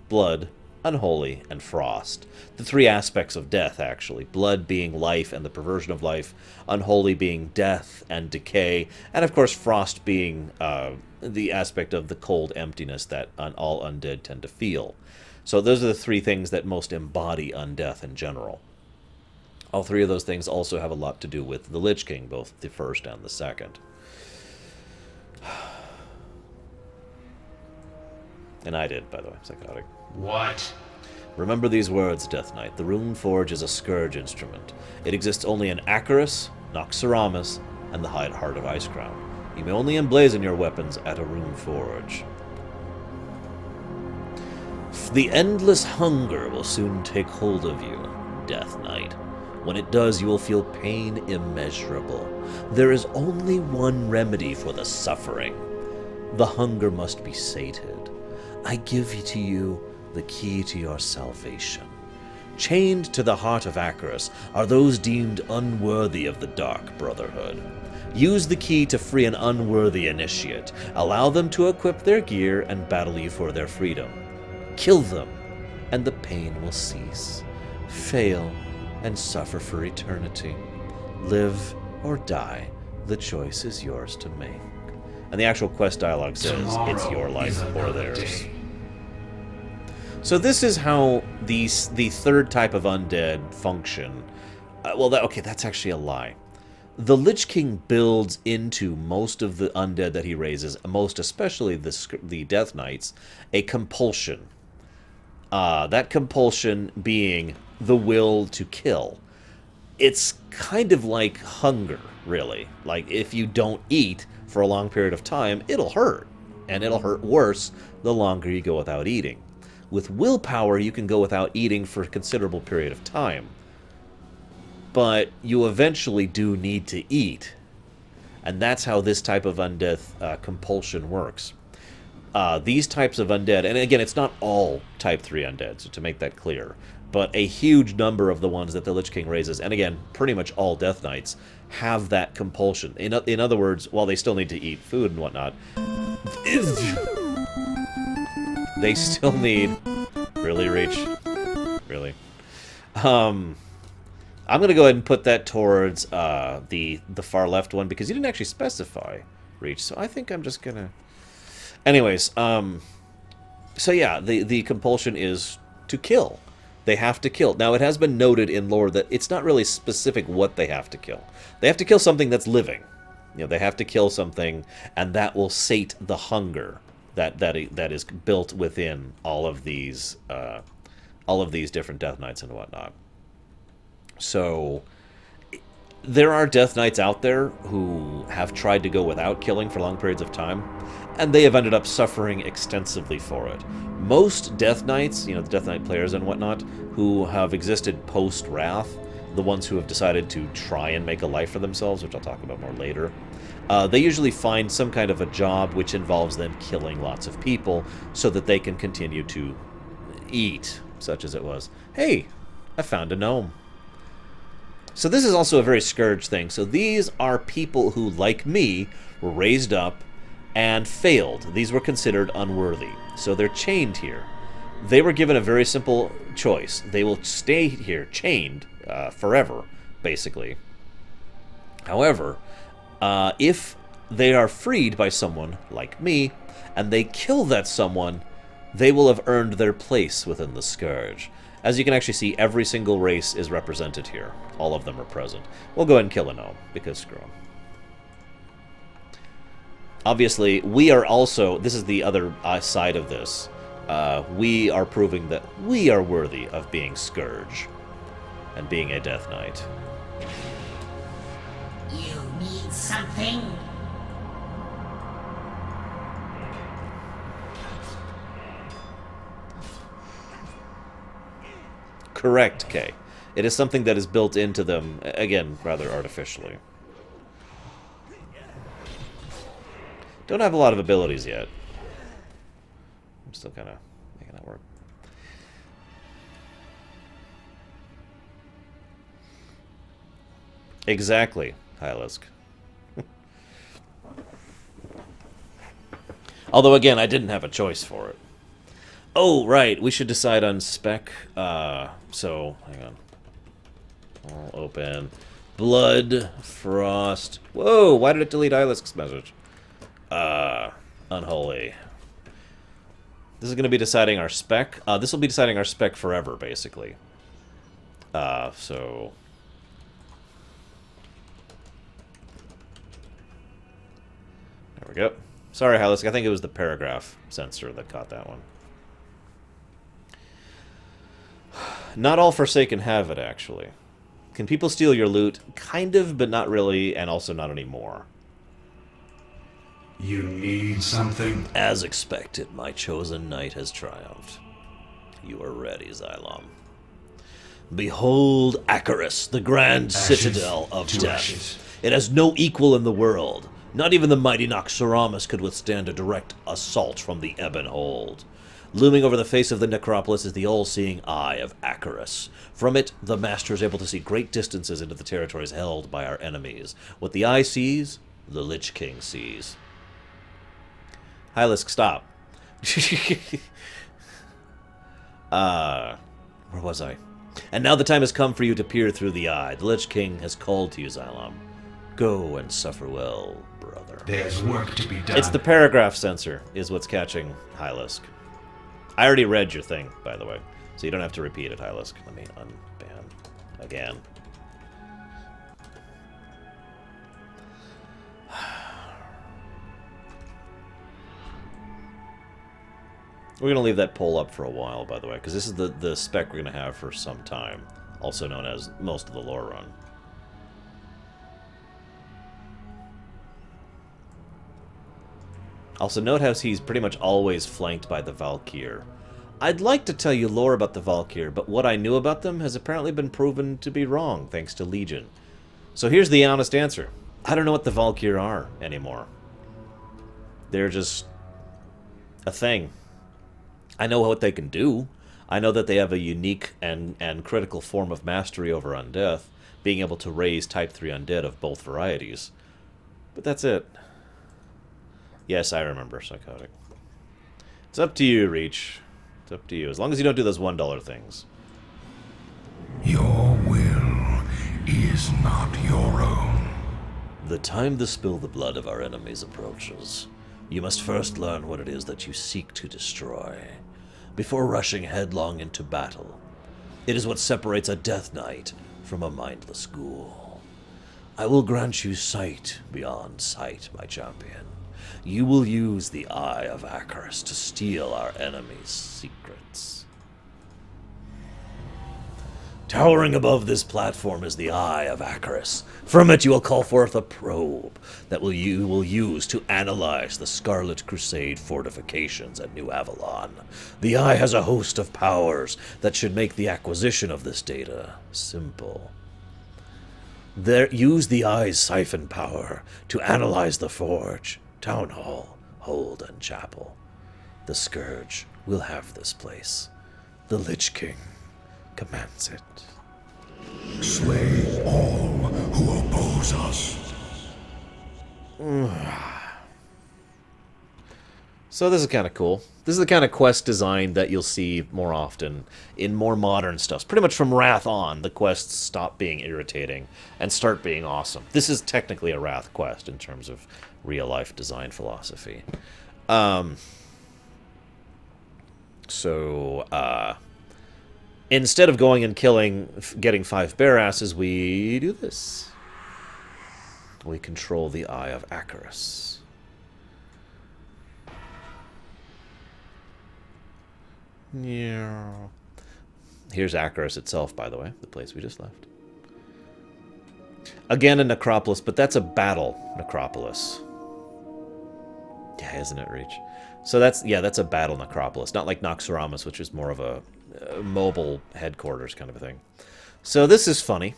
Blood, unholy, and frost. The three aspects of death, actually. Blood being life and the perversion of life, unholy being death and decay, and of course frost being the aspect of the cold emptiness that all undead tend to feel. So those are the three things that most embody undeath in general. All three of those things also have a lot to do with the Lich King, both the first and the second. And I did, by the way, psychotic. What? Remember these words, Death Knight. The Rune Forge is a scourge instrument. It exists only in Acherus, Noxeramus, and the Heart of Icecrown. You may only emblazon your weapons at a Rune Forge. The endless hunger will soon take hold of you, Death Knight. When it does, you will feel pain immeasurable. There is only one remedy for the suffering. The hunger must be sated. I give to you the key to your salvation. Chained to the heart of Acherus are those deemed unworthy of the Dark Brotherhood. Use the key to free an unworthy initiate. Allow them to equip their gear and battle you for their freedom. Kill them, and the pain will cease. Fail, and suffer for eternity. Live or die, the choice is yours to make. And the actual quest dialogue says, Tomorrow it's your life is or another theirs. day. So this is how the third type of undead function. Okay, that's actually a lie. The Lich King builds into most of the undead that he raises, most especially the Death Knights, a compulsion. That compulsion being the will to kill. It's kind of like hunger, really. Like, if you don't eat for a long period of time, it'll hurt. And it'll hurt worse the longer you go without eating. With willpower, you can go without eating for a considerable period of time. But you eventually do need to eat. And that's how this type of undead compulsion works. These types of undead, and again, it's not all Type 3 undead, so to make that clear, but a huge number of the ones that the Lich King raises, and again, pretty much all Death Knights, have that compulsion. In other words, while they still need to eat food and whatnot, they still need... Really, Reach? Really? I'm going to go ahead and put that towards the far left one, because you didn't actually specify Reach, so I think I'm just going to... Anyways, so yeah, the compulsion is to kill. They have to kill. Now, it has been noted in lore that it's not really specific what they have to kill. They have to kill something that's living. You know, they have to kill something, and that will sate the hunger that is built within all of these different Death Knights and whatnot. So there are Death Knights out there who have tried to go without killing for long periods of time, and they have ended up suffering extensively for it. Most Death Knights, you know, the Death Knight players and whatnot, who have existed post-Wrath, the ones who have decided to try and make a life for themselves, which I'll talk about more later, they usually find some kind of a job which involves them killing lots of people so that they can continue to eat, such as it was. Hey, I found a gnome. So this is also a very Scourge thing. So these are people who, like me, were raised up and failed. These were considered unworthy. So they're chained here. They were given a very simple choice. They will stay here, chained, forever, basically. However, if they are freed by someone like me, and they kill that someone, they will have earned their place within the Scourge. As you can actually see, every single race is represented here. All of them are present. We'll go ahead and kill a gnome, because screw them. Obviously, we are also... This is the other side of this. We are proving that we are worthy of being Scourge and being a Death Knight. You need something? Correct, Kay. It is something that is built into them, again, rather artificially. Don't have a lot of abilities yet. I'm still kind of making that work. Exactly, Hylisk. Although, again, I didn't have a choice for it. Oh, right, we should decide on spec. So, hang on. I'll open. Blood, Frost. Whoa, why did it delete Hylisk's message? Unholy. This is going to be deciding our spec. This will be deciding our spec forever, basically. So... There we go. Sorry, Hylisk, I think it was the paragraph sensor that caught that one. Not all Forsaken have it, actually. Can people steal your loot? Kind of, but not really, and also not anymore. You need something? As expected, my chosen knight has triumphed. You are ready, Xylom. Behold Acherus, the grand citadel of death. Ashes. It has no equal in the world. Not even the mighty Noxoramus could withstand a direct assault from the Ebon Hold. Looming over the face of the necropolis is the all-seeing eye of Acherus. From it, the Master is able to see great distances into the territories held by our enemies. What the eye sees, the Lich King sees. Hylisk, stop. Where was I? And now the time has come for you to peer through the eye. The Lich King has called to you, Xylom. Go and suffer well, brother. There's work to be done. It's the paragraph censor is what's catching Hylisk. I already read your thing, by the way, so you don't have to repeat it, Hylisk. Let me unban again. We're going to leave that poll up for a while, by the way, because this is the spec we're going to have for some time, also known as most of the Lorerun. Also, note how he's pretty much always flanked by the Valkyr. I'd like to tell you lore about the Valkyr, but what I knew about them has apparently been proven to be wrong, thanks to Legion. So here's the honest answer. I don't know what the Valkyr are anymore. They're just a thing. I know what they can do. I know that they have a unique and critical form of mastery over undeath, being able to raise Type 3 undead of both varieties. But that's it. Yes, I remember Psychotic. It's up to you, Reach. It's up to you. As long as you don't do those $1 things. Your will is not your own. The time to spill the blood of our enemies approaches. You must first learn what it is that you seek to destroy, before rushing headlong into battle. It is what separates a Death Knight from a mindless ghoul. I will grant you sight beyond sight, my champion. You will use the Eye of Acherus to steal our enemies' secrets. Towering above this platform is the Eye of Acherus. From it you will call forth a probe that you will use to analyze the Scarlet Crusade fortifications at New Avalon. The Eye has a host of powers that should make the acquisition of this data simple. Use the Eye's siphon power to analyze the Forge, Town Hall, Hold, and Chapel. The Scourge will have this place. The Lich King commands it. Slay all who oppose us. So this is kind of cool. This is the kind of quest design that you'll see more often in more modern stuff. Pretty much from Wrath on, the quests stop being irritating and start being awesome. This is technically a Wrath quest in terms of real-life design philosophy. Instead of going and getting 5 bear asses, we do this. We control the Eye of Acherus. Yeah. Here's Acherus itself, by the way, the place we just left. Again, a necropolis, but that's a battle necropolis. Yeah, isn't it, Reach? So that's a battle necropolis, not like Noxoramus, which is more of a mobile headquarters kind of a thing. So this is funny.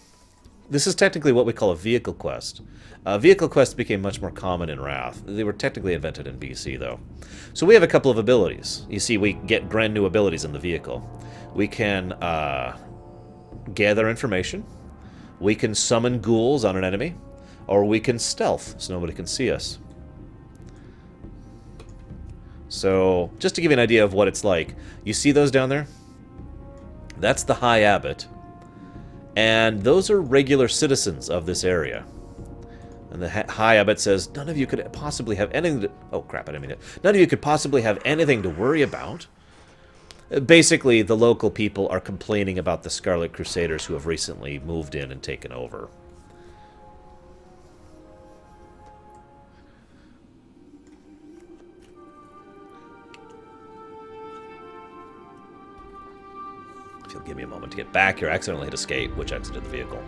This is technically what we call a vehicle quest. Vehicle quests became much more common in Wrath. They were technically invented in BC, though. So we have a couple of abilities. You see, we get brand new abilities in the vehicle. We can gather information. We can summon ghouls on an enemy. Or we can stealth, so nobody can see us. So, just to give you an idea of what it's like, you see those down there? That's the High Abbot. And those are regular citizens of this area. And the High Abbot says, none of you could possibly have anything to... Oh, crap, I didn't mean it. None of you could possibly have anything to worry about. Basically, the local people are complaining about the Scarlet Crusaders who have recently moved in and taken over. If you'll give me a moment to get back here, I accidentally hit escape, which exited the vehicle.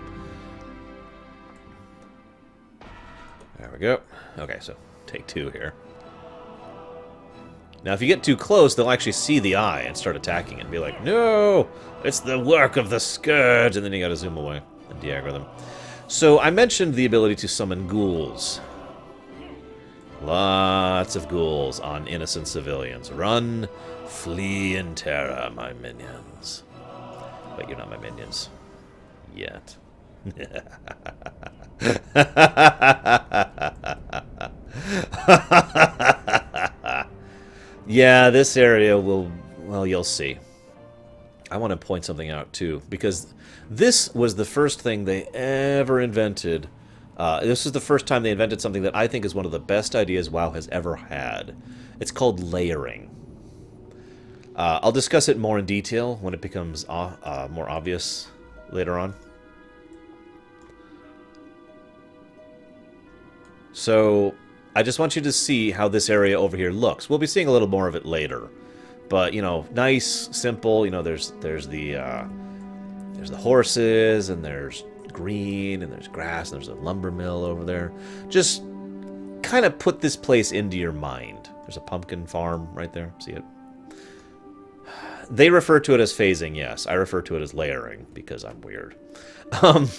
There we go. Okay, so take 2 here. Now, if you get too close, they'll actually see the eye and start attacking it and be like, no, it's the work of the Scourge, and then you gotta zoom away and de-aggro them. So, I mentioned the ability to summon ghouls. Lots of ghouls on innocent civilians. Run, flee in terror, my minions. But you're not my minions. Yet. Yeah, this area will... Well, you'll see. I want to point something out, too, because this was the first thing they ever invented. This is the first time they invented something that I think is one of the best ideas WoW has ever had. It's called layering. I'll discuss it more in detail when it becomes more obvious later on. So, I just want you to see how this area over here looks. We'll be seeing a little more of it later. But, you know, nice, simple, you know, there's the horses, and there's green, and there's grass, and there's a lumber mill over there. Just kind of put this place into your mind. There's a pumpkin farm right there. See it? They refer to it as phasing, yes. I refer to it as layering, because I'm weird. But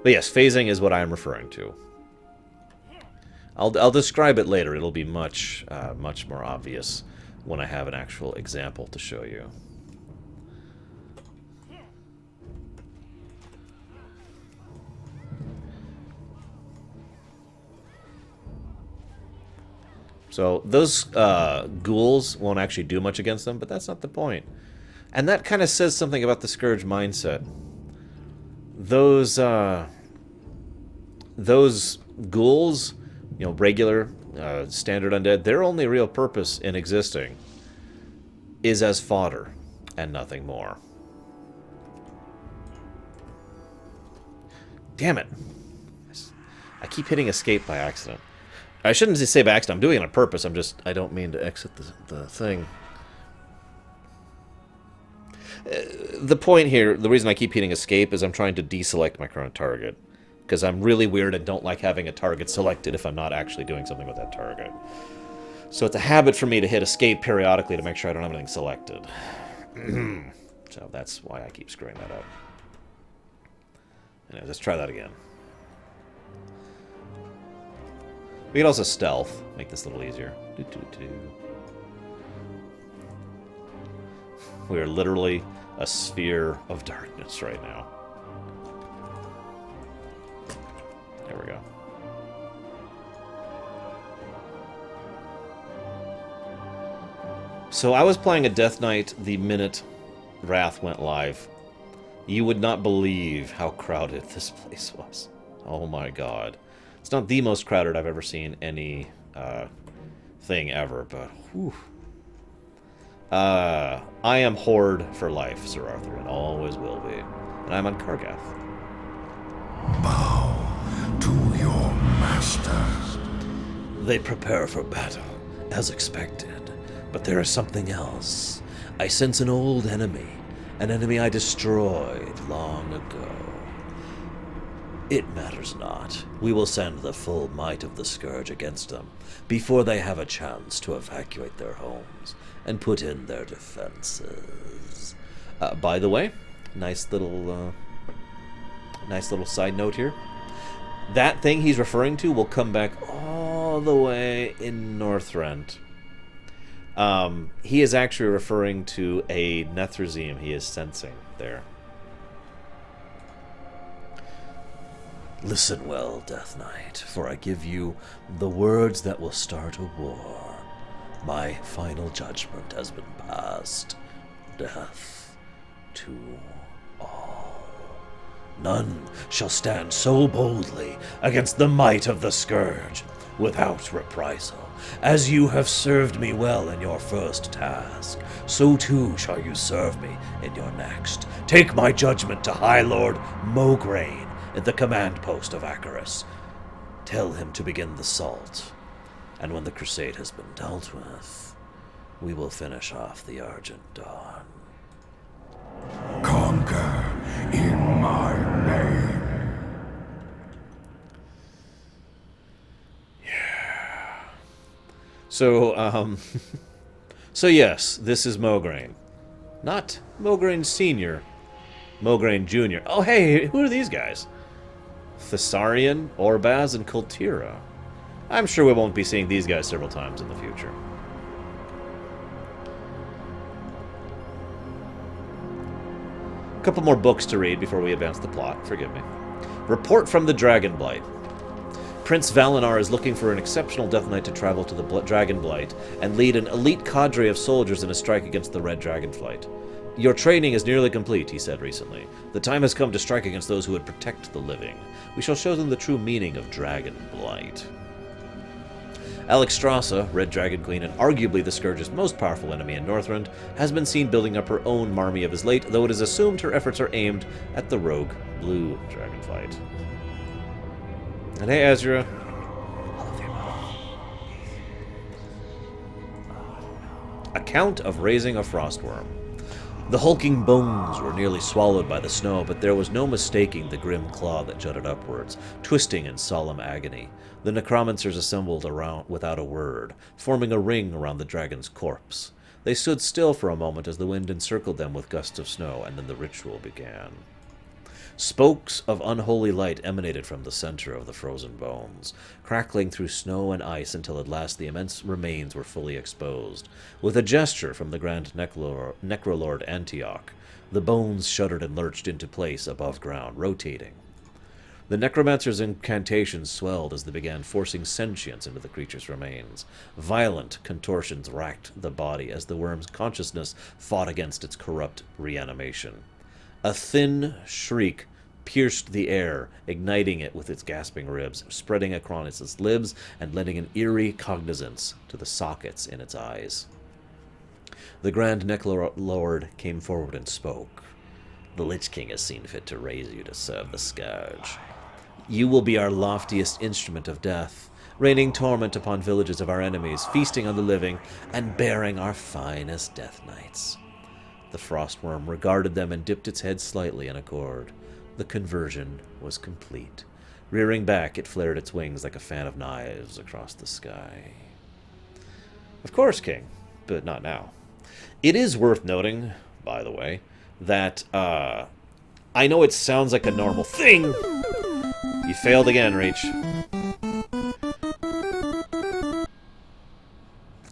yes, phasing is what I'm referring to. I'll describe it later. It'll be much more obvious when I have an actual example to show you. So those ghouls won't actually do much against them, but that's not the point. And that kind of says something about the Scourge mindset. Those ghouls, you know, regular, standard undead, their only real purpose in existing is as fodder and nothing more. Damn it. I keep hitting escape by accident. I shouldn't say by accident. I'm doing it on purpose. I don't mean to exit the thing. The point here, the reason I keep hitting escape is I'm trying to deselect my current target. Because I'm really weird and don't like having a target selected if I'm not actually doing something with that target. So it's a habit for me to hit escape periodically to make sure I don't have anything selected. So that's why I keep screwing that up. Anyway, let's try that again. We can also stealth, make this a little easier. We are literally a sphere of darkness right now. There we go. So I was playing a Death Knight the minute Wrath went live. You would not believe how crowded this place was. Oh my god. It's not the most crowded I've ever seen any thing ever, but whew. I am Horde for life, Sir Arthur, and always will be. And I'm on Kargath. Bow to your master. They prepare for battle, as expected. But there is something else. I sense an old enemy. An enemy I destroyed long ago. It matters not. We will send the full might of the Scourge against them before they have a chance to evacuate their homes and put in their defenses. By the way, nice little side note here. That thing he's referring to will come back all the way in Northrend. He is actually referring to a Nethrezim he is sensing there. Listen well, Death Knight, for I give you the words that will start a war. My final judgment has been passed. Death to all. None shall stand so boldly against the might of the Scourge without reprisal. As you have served me well in your first task, so too shall you serve me in your next. Take my judgment to High Lord Mograine at the command post of Acherus. Tell him to begin the assault, and when the crusade has been dealt with, we will finish off the Argent Dawn. Call conquer in my name. So, so yes, this is Mograine. Not Mograine Sr., Mograine Jr. Oh, hey, who are these guys? Thessarian, Orbaz, and Kultira. I'm sure we won't be seeing these guys several times in the future. A couple more books to read before we advance the plot. Forgive me. Report from the Dragonblight. Prince Valinar is looking for an exceptional Death Knight to travel to the Dragonblight and lead an elite cadre of soldiers in a strike against the Red Dragonflight. Your training is nearly complete, he said recently. The time has come to strike against those who would protect the living. We shall show them the true meaning of Dragonblight. Alexstrasza, Red Dragon Queen and arguably the Scourge's most powerful enemy in Northrend, has been seen building up her own army of his late, though it is assumed her efforts are aimed at the rogue Blue Dragonflight. And hey, Ezra. Account of raising a frostworm. The hulking bones were nearly swallowed by the snow, but there was no mistaking the grim claw that jutted upwards, twisting in solemn agony. The necromancers assembled around without a word, forming a ring around the dragon's corpse. They stood still for a moment as the wind encircled them with gusts of snow, and then the ritual began. Spokes of unholy light emanated from the center of the frozen bones, crackling through snow and ice until at last the immense remains were fully exposed. With a gesture from the Grand Necrolord Antioch, the bones shuddered and lurched into place above ground, rotating. The necromancer's incantations swelled as they began forcing sentience into the creature's remains. Violent contortions racked the body as the worm's consciousness fought against its corrupt reanimation. A thin shriek pierced the air, igniting it with its gasping ribs, spreading across its lips and lending an eerie cognizance to the sockets in its eyes. The Grand Necrolord came forward and spoke. The Lich King has seen fit to raise you to serve the Scourge. You will be our loftiest instrument of death, raining torment upon villages of our enemies, feasting on the living, and bearing our finest death knights. The frostworm regarded them and dipped its head slightly in accord. The conversion was complete. Rearing back, it flared its wings like a fan of knives across the sky. Of course, King, but not now. It is worth noting, by the way, that, I know it sounds like a normal thing. You failed again, Reach.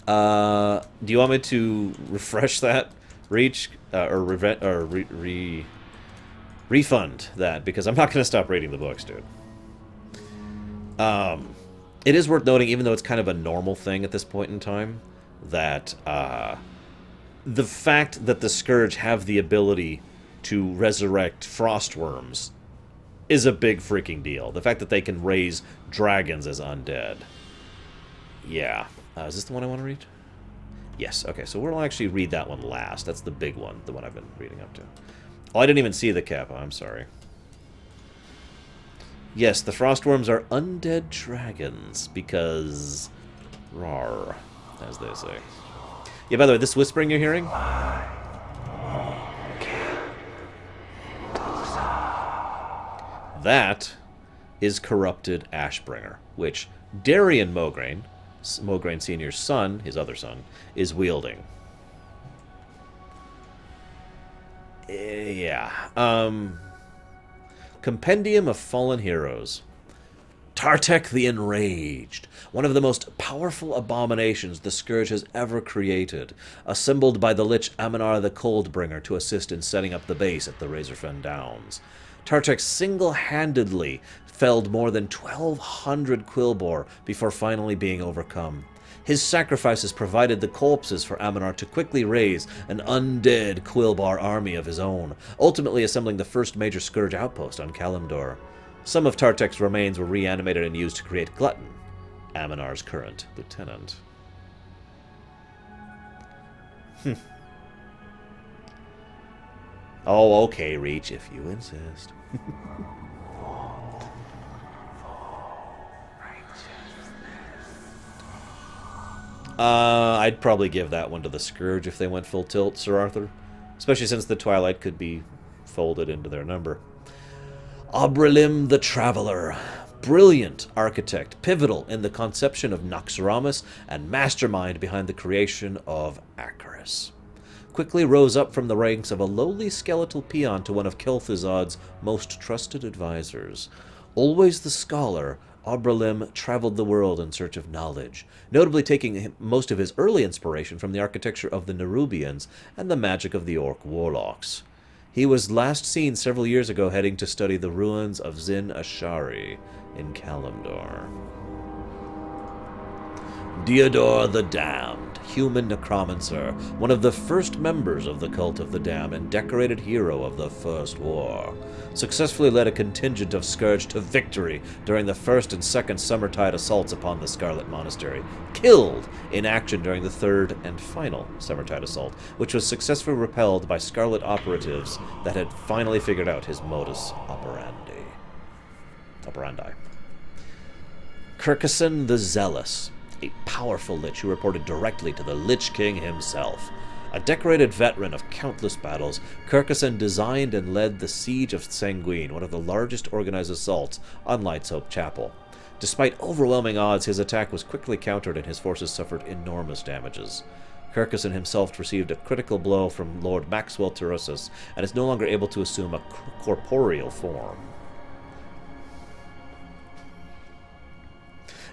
Do you want me to refresh that? Reach refund that, because I'm not going to stop reading the books, dude. It is worth noting, even though it's kind of a normal thing at this point in time, that the fact that the Scourge have the ability to resurrect frostworms is a big freaking deal. The fact that they can raise dragons as undead. Yeah. Is this the one I want to read? Yes, okay, so we'll actually read that one last. That's the big one, the one I've been reading up to. Oh, I didn't even see the kappa, I'm sorry. Yes, the frostworms are undead dragons, because... rawr, as they say. Yeah, by the way, this whispering you're hearing? That is corrupted Ashbringer, which Darian Mograine, Mograine Sr.'s son, his other son, is wielding. Yeah. Compendium of Fallen Heroes. Tartek the Enraged, one of the most powerful abominations the Scourge has ever created, assembled by the Lich Aminar the Coldbringer to assist in setting up the base at the Razorfen Downs. Tartek single-handedly felled more than 1,200 Quillbor before finally being overcome. His sacrifices provided the corpses for Aminar to quickly raise an undead Quillbor army of his own, ultimately assembling the first major Scourge outpost on Kalimdor. Some of Tartek's remains were reanimated and used to create Glutton, Aminar's current lieutenant. Oh, okay, Reach, if you insist. I'd probably give that one to the Scourge if they went full tilt, Sir Arthur. Especially since the Twilight could be folded into their number. Obrilim the Traveler. Brilliant architect, pivotal in the conception of Naxxramas, and mastermind behind the creation of Acherus. Quickly rose up from the ranks of a lowly skeletal peon to one of Kel'Thuzad's most trusted advisors. Always the scholar, Obrilim traveled the world in search of knowledge, notably taking most of his early inspiration from the architecture of the Nerubians and the magic of the Orc warlocks. He was last seen several years ago heading to study the ruins of Zin Ashari in Kalimdor. Diodor the Damned, human necromancer, one of the first members of the Cult of the Damned and decorated hero of the First War, successfully led a contingent of Scourge to victory during the first and second Summertide assaults upon the Scarlet Monastery, killed in action during the third and final Summertide assault, which was successfully repelled by Scarlet operatives that had finally figured out his modus operandi. Kirkeson the Zealous, a powerful lich who reported directly to the Lich King himself. A decorated veteran of countless battles, Kirkeson designed and led the Siege of Sanguine, one of the largest organized assaults on Light's Hope Chapel. Despite overwhelming odds, his attack was quickly countered and his forces suffered enormous damages. Kirkeson himself received a critical blow from Lord Maxwell Tyrosus and is no longer able to assume a corporeal form.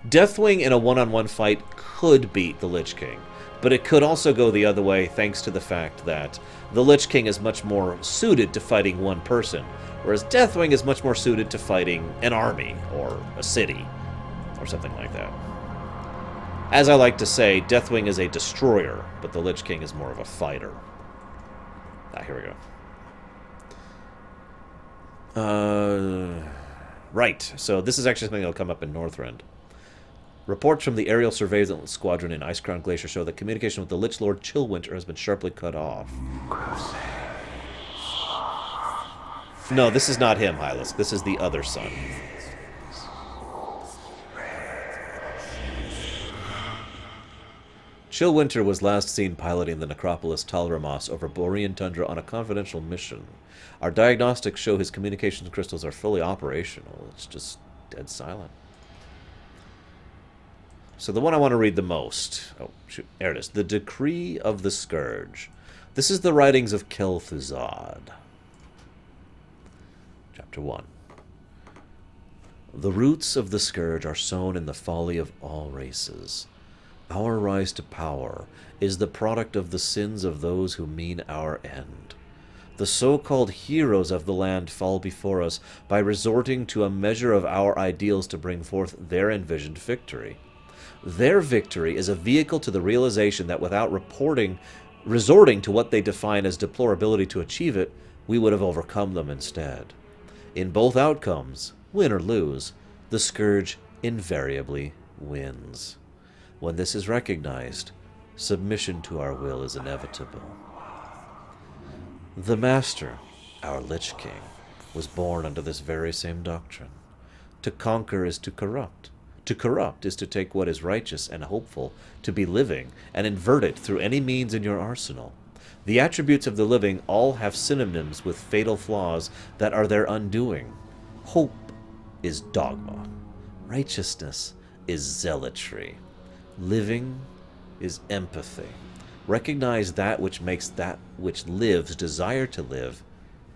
Deathwing in a one-on-one fight could beat the Lich King, but it could also go the other way thanks to the fact that the Lich King is much more suited to fighting one person, whereas Deathwing is much more suited to fighting an army or a city or something like that. As I like to say, Deathwing is a destroyer, but the Lich King is more of a fighter. Here we go. Right, so this is actually something that will come up in Northrend. Reports from the aerial surveillance squadron in Icecrown Glacier show that communication with the Lich Lord Chillwinter has been sharply cut off. No, this is not him, Hylas. This is the other son. Chillwinter was last seen piloting the Necropolis Talramos over Borean Tundra on a confidential mission. Our diagnostics show his communications crystals are fully operational. It's just dead silent. So the one I want to read the most... Oh, shoot. There it is. The Decree of the Scourge. This is the writings of Kel'Thuzad. Chapter 1. The roots of the Scourge are sown in the folly of all races. Our rise to power is the product of the sins of those who mean our end. The so-called heroes of the land fall before us by resorting to a measure of our ideals to bring forth their envisioned victory. Their victory is a vehicle to the realization that without resorting to what they define as deplorability to achieve it, we would have overcome them instead. In both outcomes, win or lose, the Scourge invariably wins. When this is recognized, submission to our will is inevitable. The Master, our Lich King, was born under this very same doctrine. To conquer is to corrupt. To corrupt is to take what is righteous and hopeful to be living and invert it through any means in your arsenal. The attributes of the living all have synonyms with fatal flaws that are their undoing. Hope is dogma. Righteousness is zealotry. Living is empathy. Recognize that which makes that which lives desire to live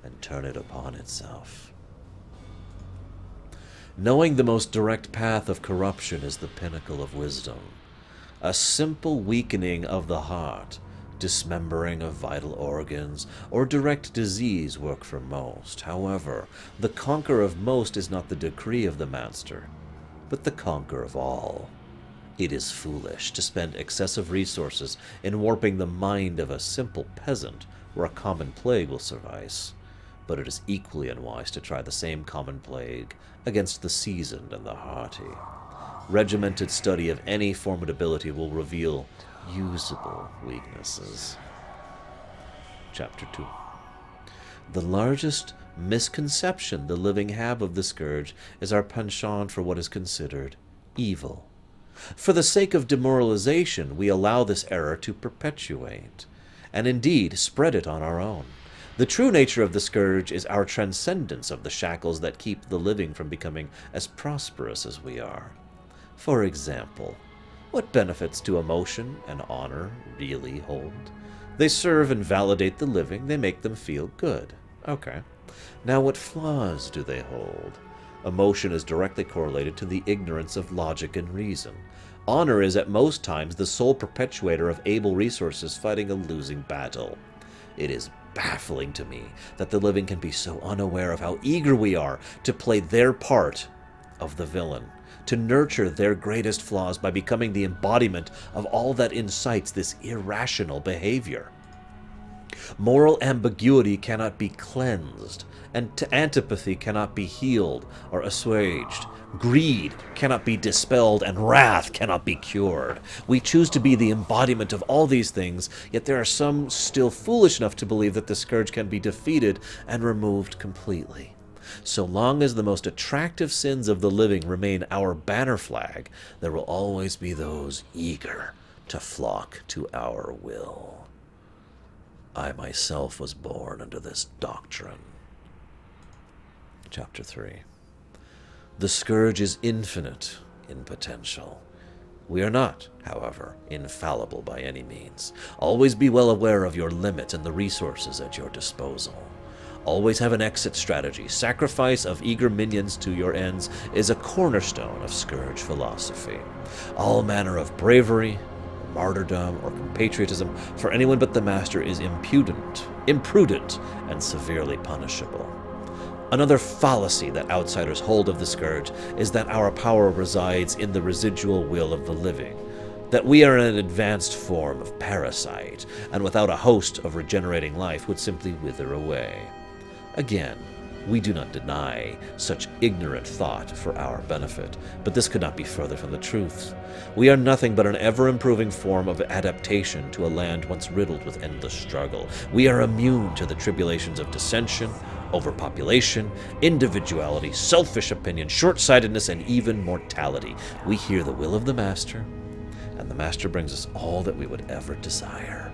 and turn it upon itself. Knowing the most direct path of corruption is the pinnacle of wisdom. A simple weakening of the heart, dismembering of vital organs, or direct disease work for most. However, the conquer of most is not the decree of the Master, but the conquer of all. It is foolish to spend excessive resources in warping the mind of a simple peasant where a common plague will suffice. But it is equally unwise to try the same common plague against the seasoned and the hearty. Regimented study of any formidability will reveal usable weaknesses. Chapter 2. The largest misconception the living have of the Scourge is our penchant for what is considered evil. For the sake of demoralization, we allow this error to perpetuate, and indeed spread it on our own. The true nature of the scourge is our transcendence of the shackles that keep the living from becoming as prosperous as we are. For example, what benefits do emotion and honor really hold? They serve and validate the living. They make them feel good. Okay. Now, what flaws do they hold? Emotion is directly correlated to the ignorance of logic and reason. Honor is at most times the sole perpetuator of able resources fighting a losing battle. It is baffling to me that the living can be so unaware of how eager we are to play their part of the villain, to nurture their greatest flaws by becoming the embodiment of all that incites this irrational behavior. Moral ambiguity cannot be cleansed, and antipathy cannot be healed or assuaged. Greed cannot be dispelled, and wrath cannot be cured. We choose to be the embodiment of all these things, yet there are some still foolish enough to believe that the scourge can be defeated and removed completely. So long as the most attractive sins of the living remain our banner flag, there will always be those eager to flock to our will. I myself was born under this doctrine. Chapter 3. The scourge is infinite in potential. We are not, however, infallible by any means. Always be well aware of your limits and the resources at your disposal. Always have an exit strategy. Sacrifice of eager minions to your ends is a cornerstone of scourge philosophy. All manner of bravery, martyrdom, or compatriotism for anyone but the master is imprudent, and severely punishable. Another fallacy that outsiders hold of the scourge is that our power resides in the residual will of the living, that we are an advanced form of parasite, and without a host of regenerating life would simply wither away. Again, we do not deny such ignorant thought for our benefit, but this could not be further from the truth. We are nothing but an ever-improving form of adaptation to a land once riddled with endless struggle. We are immune to the tribulations of dissension, overpopulation, individuality, selfish opinion, short-sightedness, and even mortality. We hear the will of the Master, and the Master brings us all that we would ever desire.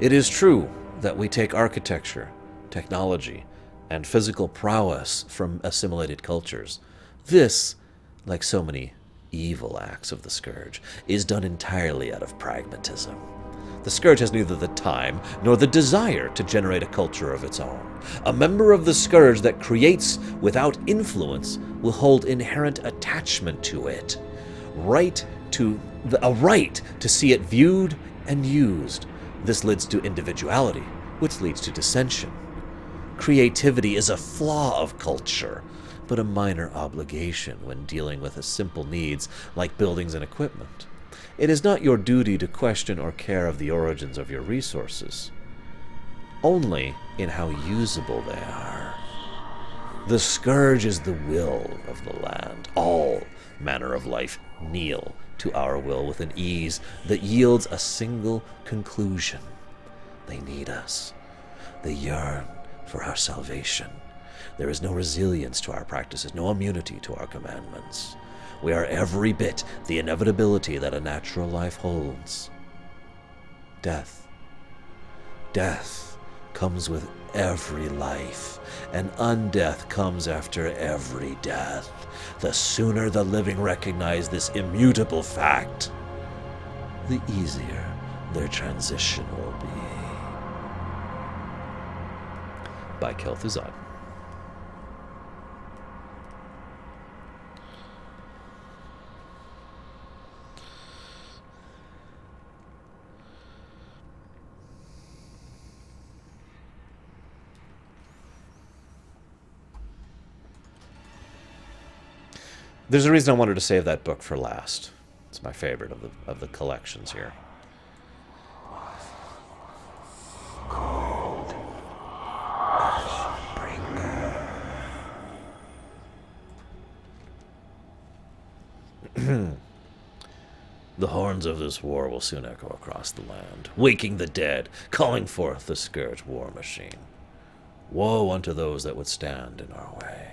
It is true that we take architecture, technology, and physical prowess from assimilated cultures. This, like so many evil acts of the scourge, is done entirely out of pragmatism. The scourge has neither the time nor the desire to generate a culture of its own. A member of the scourge that creates without influence will hold inherent attachment to it, a right to see it viewed and used. This leads to individuality, which leads to dissension. Creativity is a flaw of culture, but a minor obligation when dealing with simple needs like buildings and equipment. It is not your duty to question or care of the origins of your resources, only in how usable they are. The scourge is the will of the land. All manner of life kneel to our will with an ease that yields a single conclusion. They need us. They yearn for our salvation. There is no resilience to our practices, no immunity to our commandments. We are every bit the inevitability that a natural life holds. Death. Death comes with every life, and undeath comes after every death. The sooner the living recognize this immutable fact, the easier their transition will be. By Kel'Thuzad. There's a reason I wanted to save that book for last. It's my favorite of the collections here. The horns of this war will soon echo across the land, waking the dead, calling forth the scourge war machine. Woe unto those that would stand in our way.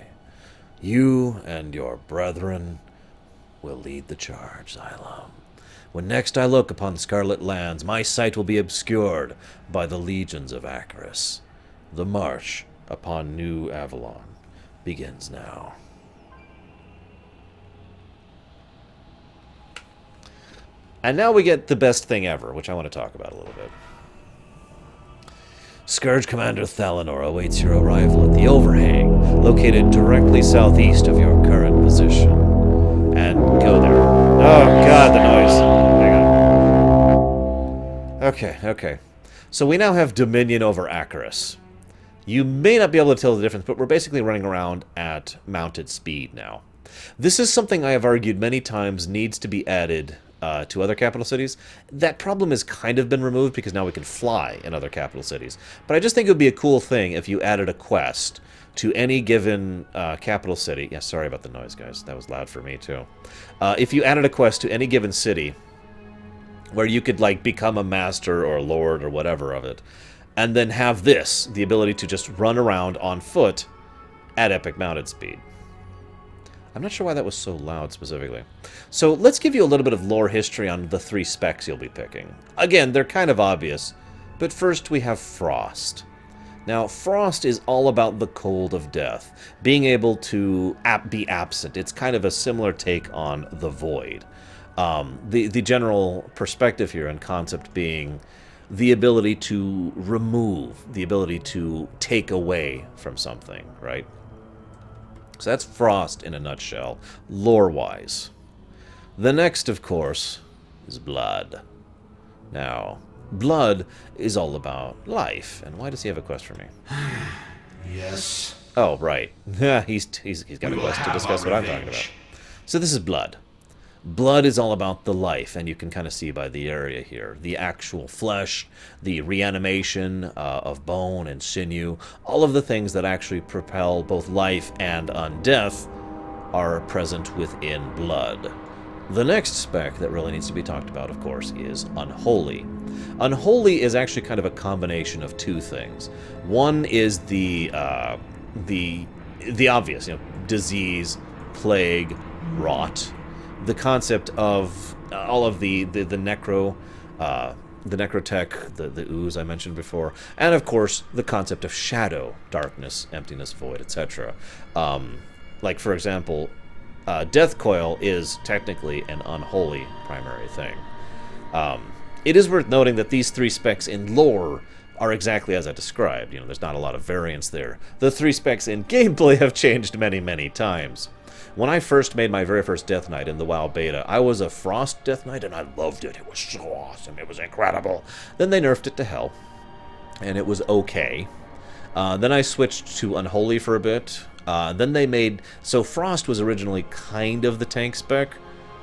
You and your brethren will lead the charge, Xylem. When next I look upon the Scarlet Lands, my sight will be obscured by the legions of Acherus. The march upon New Avalon begins now. And now we get the best thing ever, which I want to talk about a little bit. Scourge Commander Thalanor awaits your arrival at the overhang, located directly southeast of your current position. And go there. Oh god, the noise. Hang on. Okay. So we now have dominion over Acherus. You may not be able to tell the difference, but we're basically running around at mounted speed now. This is something I have argued many times needs to be added to other capital cities. That problem has kind of been removed because now we can fly in other capital cities. But I just think it would be a cool thing if you added a quest to any given capital city. Yeah, sorry about the noise, guys. That was loud for me, too. If you added a quest to any given city where you could, like, become a master or a lord or whatever of it, and then have this, the ability to just run around on foot at epic mounted speed. I'm not sure why that was so loud specifically. So let's give you a little bit of lore history on the 3 specs you'll be picking. Again, they're kind of obvious, but first we have Frost. Now, Frost is all about the cold of death, being able to be absent. It's kind of a similar take on the Void. The general perspective here and concept being the ability to remove, the ability to take away from something, right? So that's Frost in a nutshell, lore-wise. The next, of course, is Blood. Now, Blood is all about life. And why does he have a quest for me? Yes. Oh, right. he's got a quest to discuss what I'm talking about. So this is Blood. Blood is all about the life, and you can kind of see by the area here. The actual flesh, the reanimation of bone and sinew, all of the things that actually propel both life and undeath are present within Blood. The next spec that really needs to be talked about, of course, is Unholy. Unholy is actually kind of a combination of 2 things. One is the obvious, disease, plague, rot. The concept of all of the necrotech, the ooze I mentioned before, and of course the concept of shadow, darkness, emptiness, void, etc. Like for example, Death Coil is technically an unholy primary thing. It is worth noting that these 3 specs in lore are exactly as I described. There's not a lot of variance there. The 3 specs in gameplay have changed many, many times. When I first made my very first Death Knight in the WoW beta, I was a Frost Death Knight, and I loved it. It was so awesome. It was incredible. Then they nerfed it to hell, and it was okay. Then I switched to Unholy for a bit. Then they made... So Frost was originally kind of the tank spec,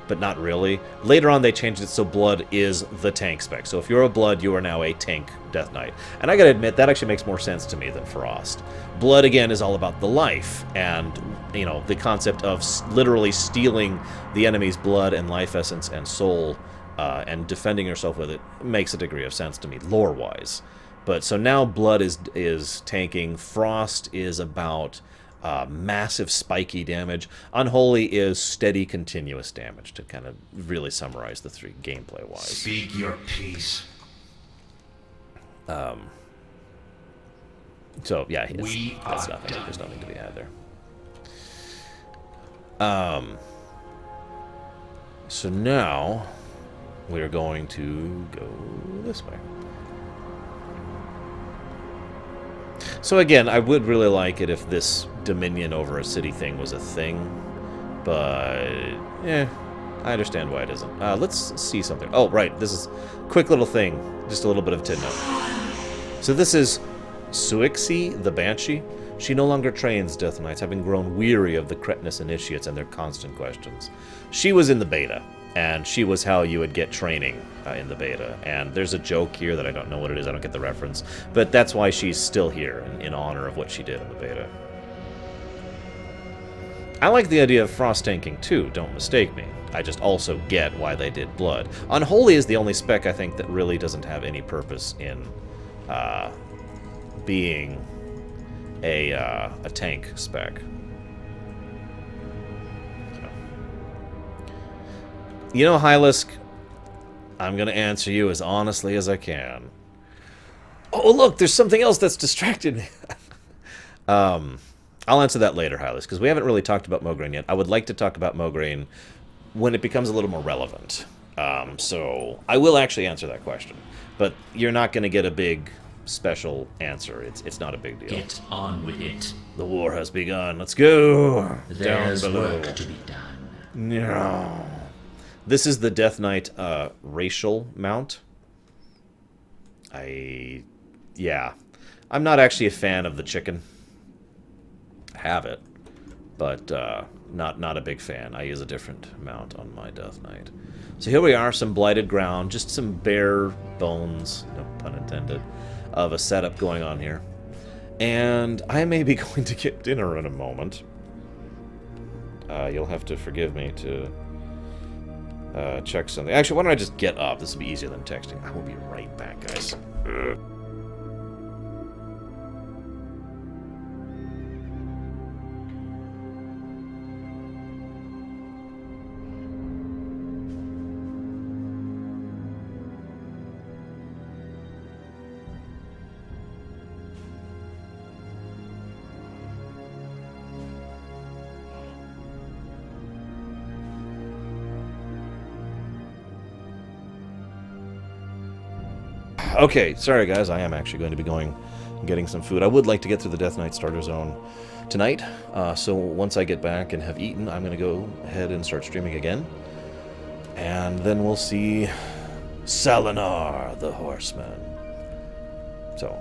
but not really. Later on, they changed it so Blood is the tank spec. So if you're a Blood, you are now a tank Death Knight. And I gotta admit, that actually makes more sense to me than Frost. Blood, again, is all about the life, and, the concept of literally stealing the enemy's blood and life essence and soul, and defending yourself with it makes a degree of sense to me, lore-wise. But, so now Blood is tanking. Frost is about massive spiky damage. Unholy is steady, continuous damage, to kind of really summarize the 3 gameplay-wise. Speak your piece. So, yeah, that's nothing. There's nothing to be had there. So now, we're going to go this way. So again, I would really like it if this dominion over a city thing was a thing, but I understand why it isn't. Let's see something. Oh, right, this is a quick little thing, just a little bit of tid note. So this is Suixi, the Banshee. She no longer trains Death Knights, having grown weary of the cretinous initiates and their constant questions. She was in the beta, and she was how you would get training in the beta. And there's a joke here that I don't know what it is, I don't get the reference, but that's why she's still here, in honor of what she did in the beta. I like the idea of Frost tanking too, don't mistake me. I just also get why they did Blood. Unholy is the only spec I think that really doesn't have any purpose in being a tank spec. You know, Hylisk, I'm going to answer you as honestly as I can. Oh, look, there's something else that's distracted me. I'll answer that later, Hylas, because we haven't really talked about Mograine yet. I would like to talk about Mograine when it becomes a little more relevant. So I will actually answer that question. But you're not going to get a big special answer. It's not a big deal. Get on with it. The war has begun. Let's go. There's Down below. work to be done. No. This is the Death Knight racial mount. Yeah. I'm not actually a fan of the chicken. I have it, but not a big fan. I use a different mount on my Death Knight. So here we are, some blighted ground, just some bare bones, no pun intended, of a setup going on here. And I may be going to get dinner in a moment. You'll have to forgive me to check something. Actually, why don't I just get up? This will be easier than texting. I will be right back, guys. Ugh. Okay, sorry guys, I am actually going to be going and getting some food. I would like to get through the Death Knight starter zone tonight, so once I get back and have eaten, I'm going to go ahead and start streaming again. And then we'll see Salinar the Horseman. So,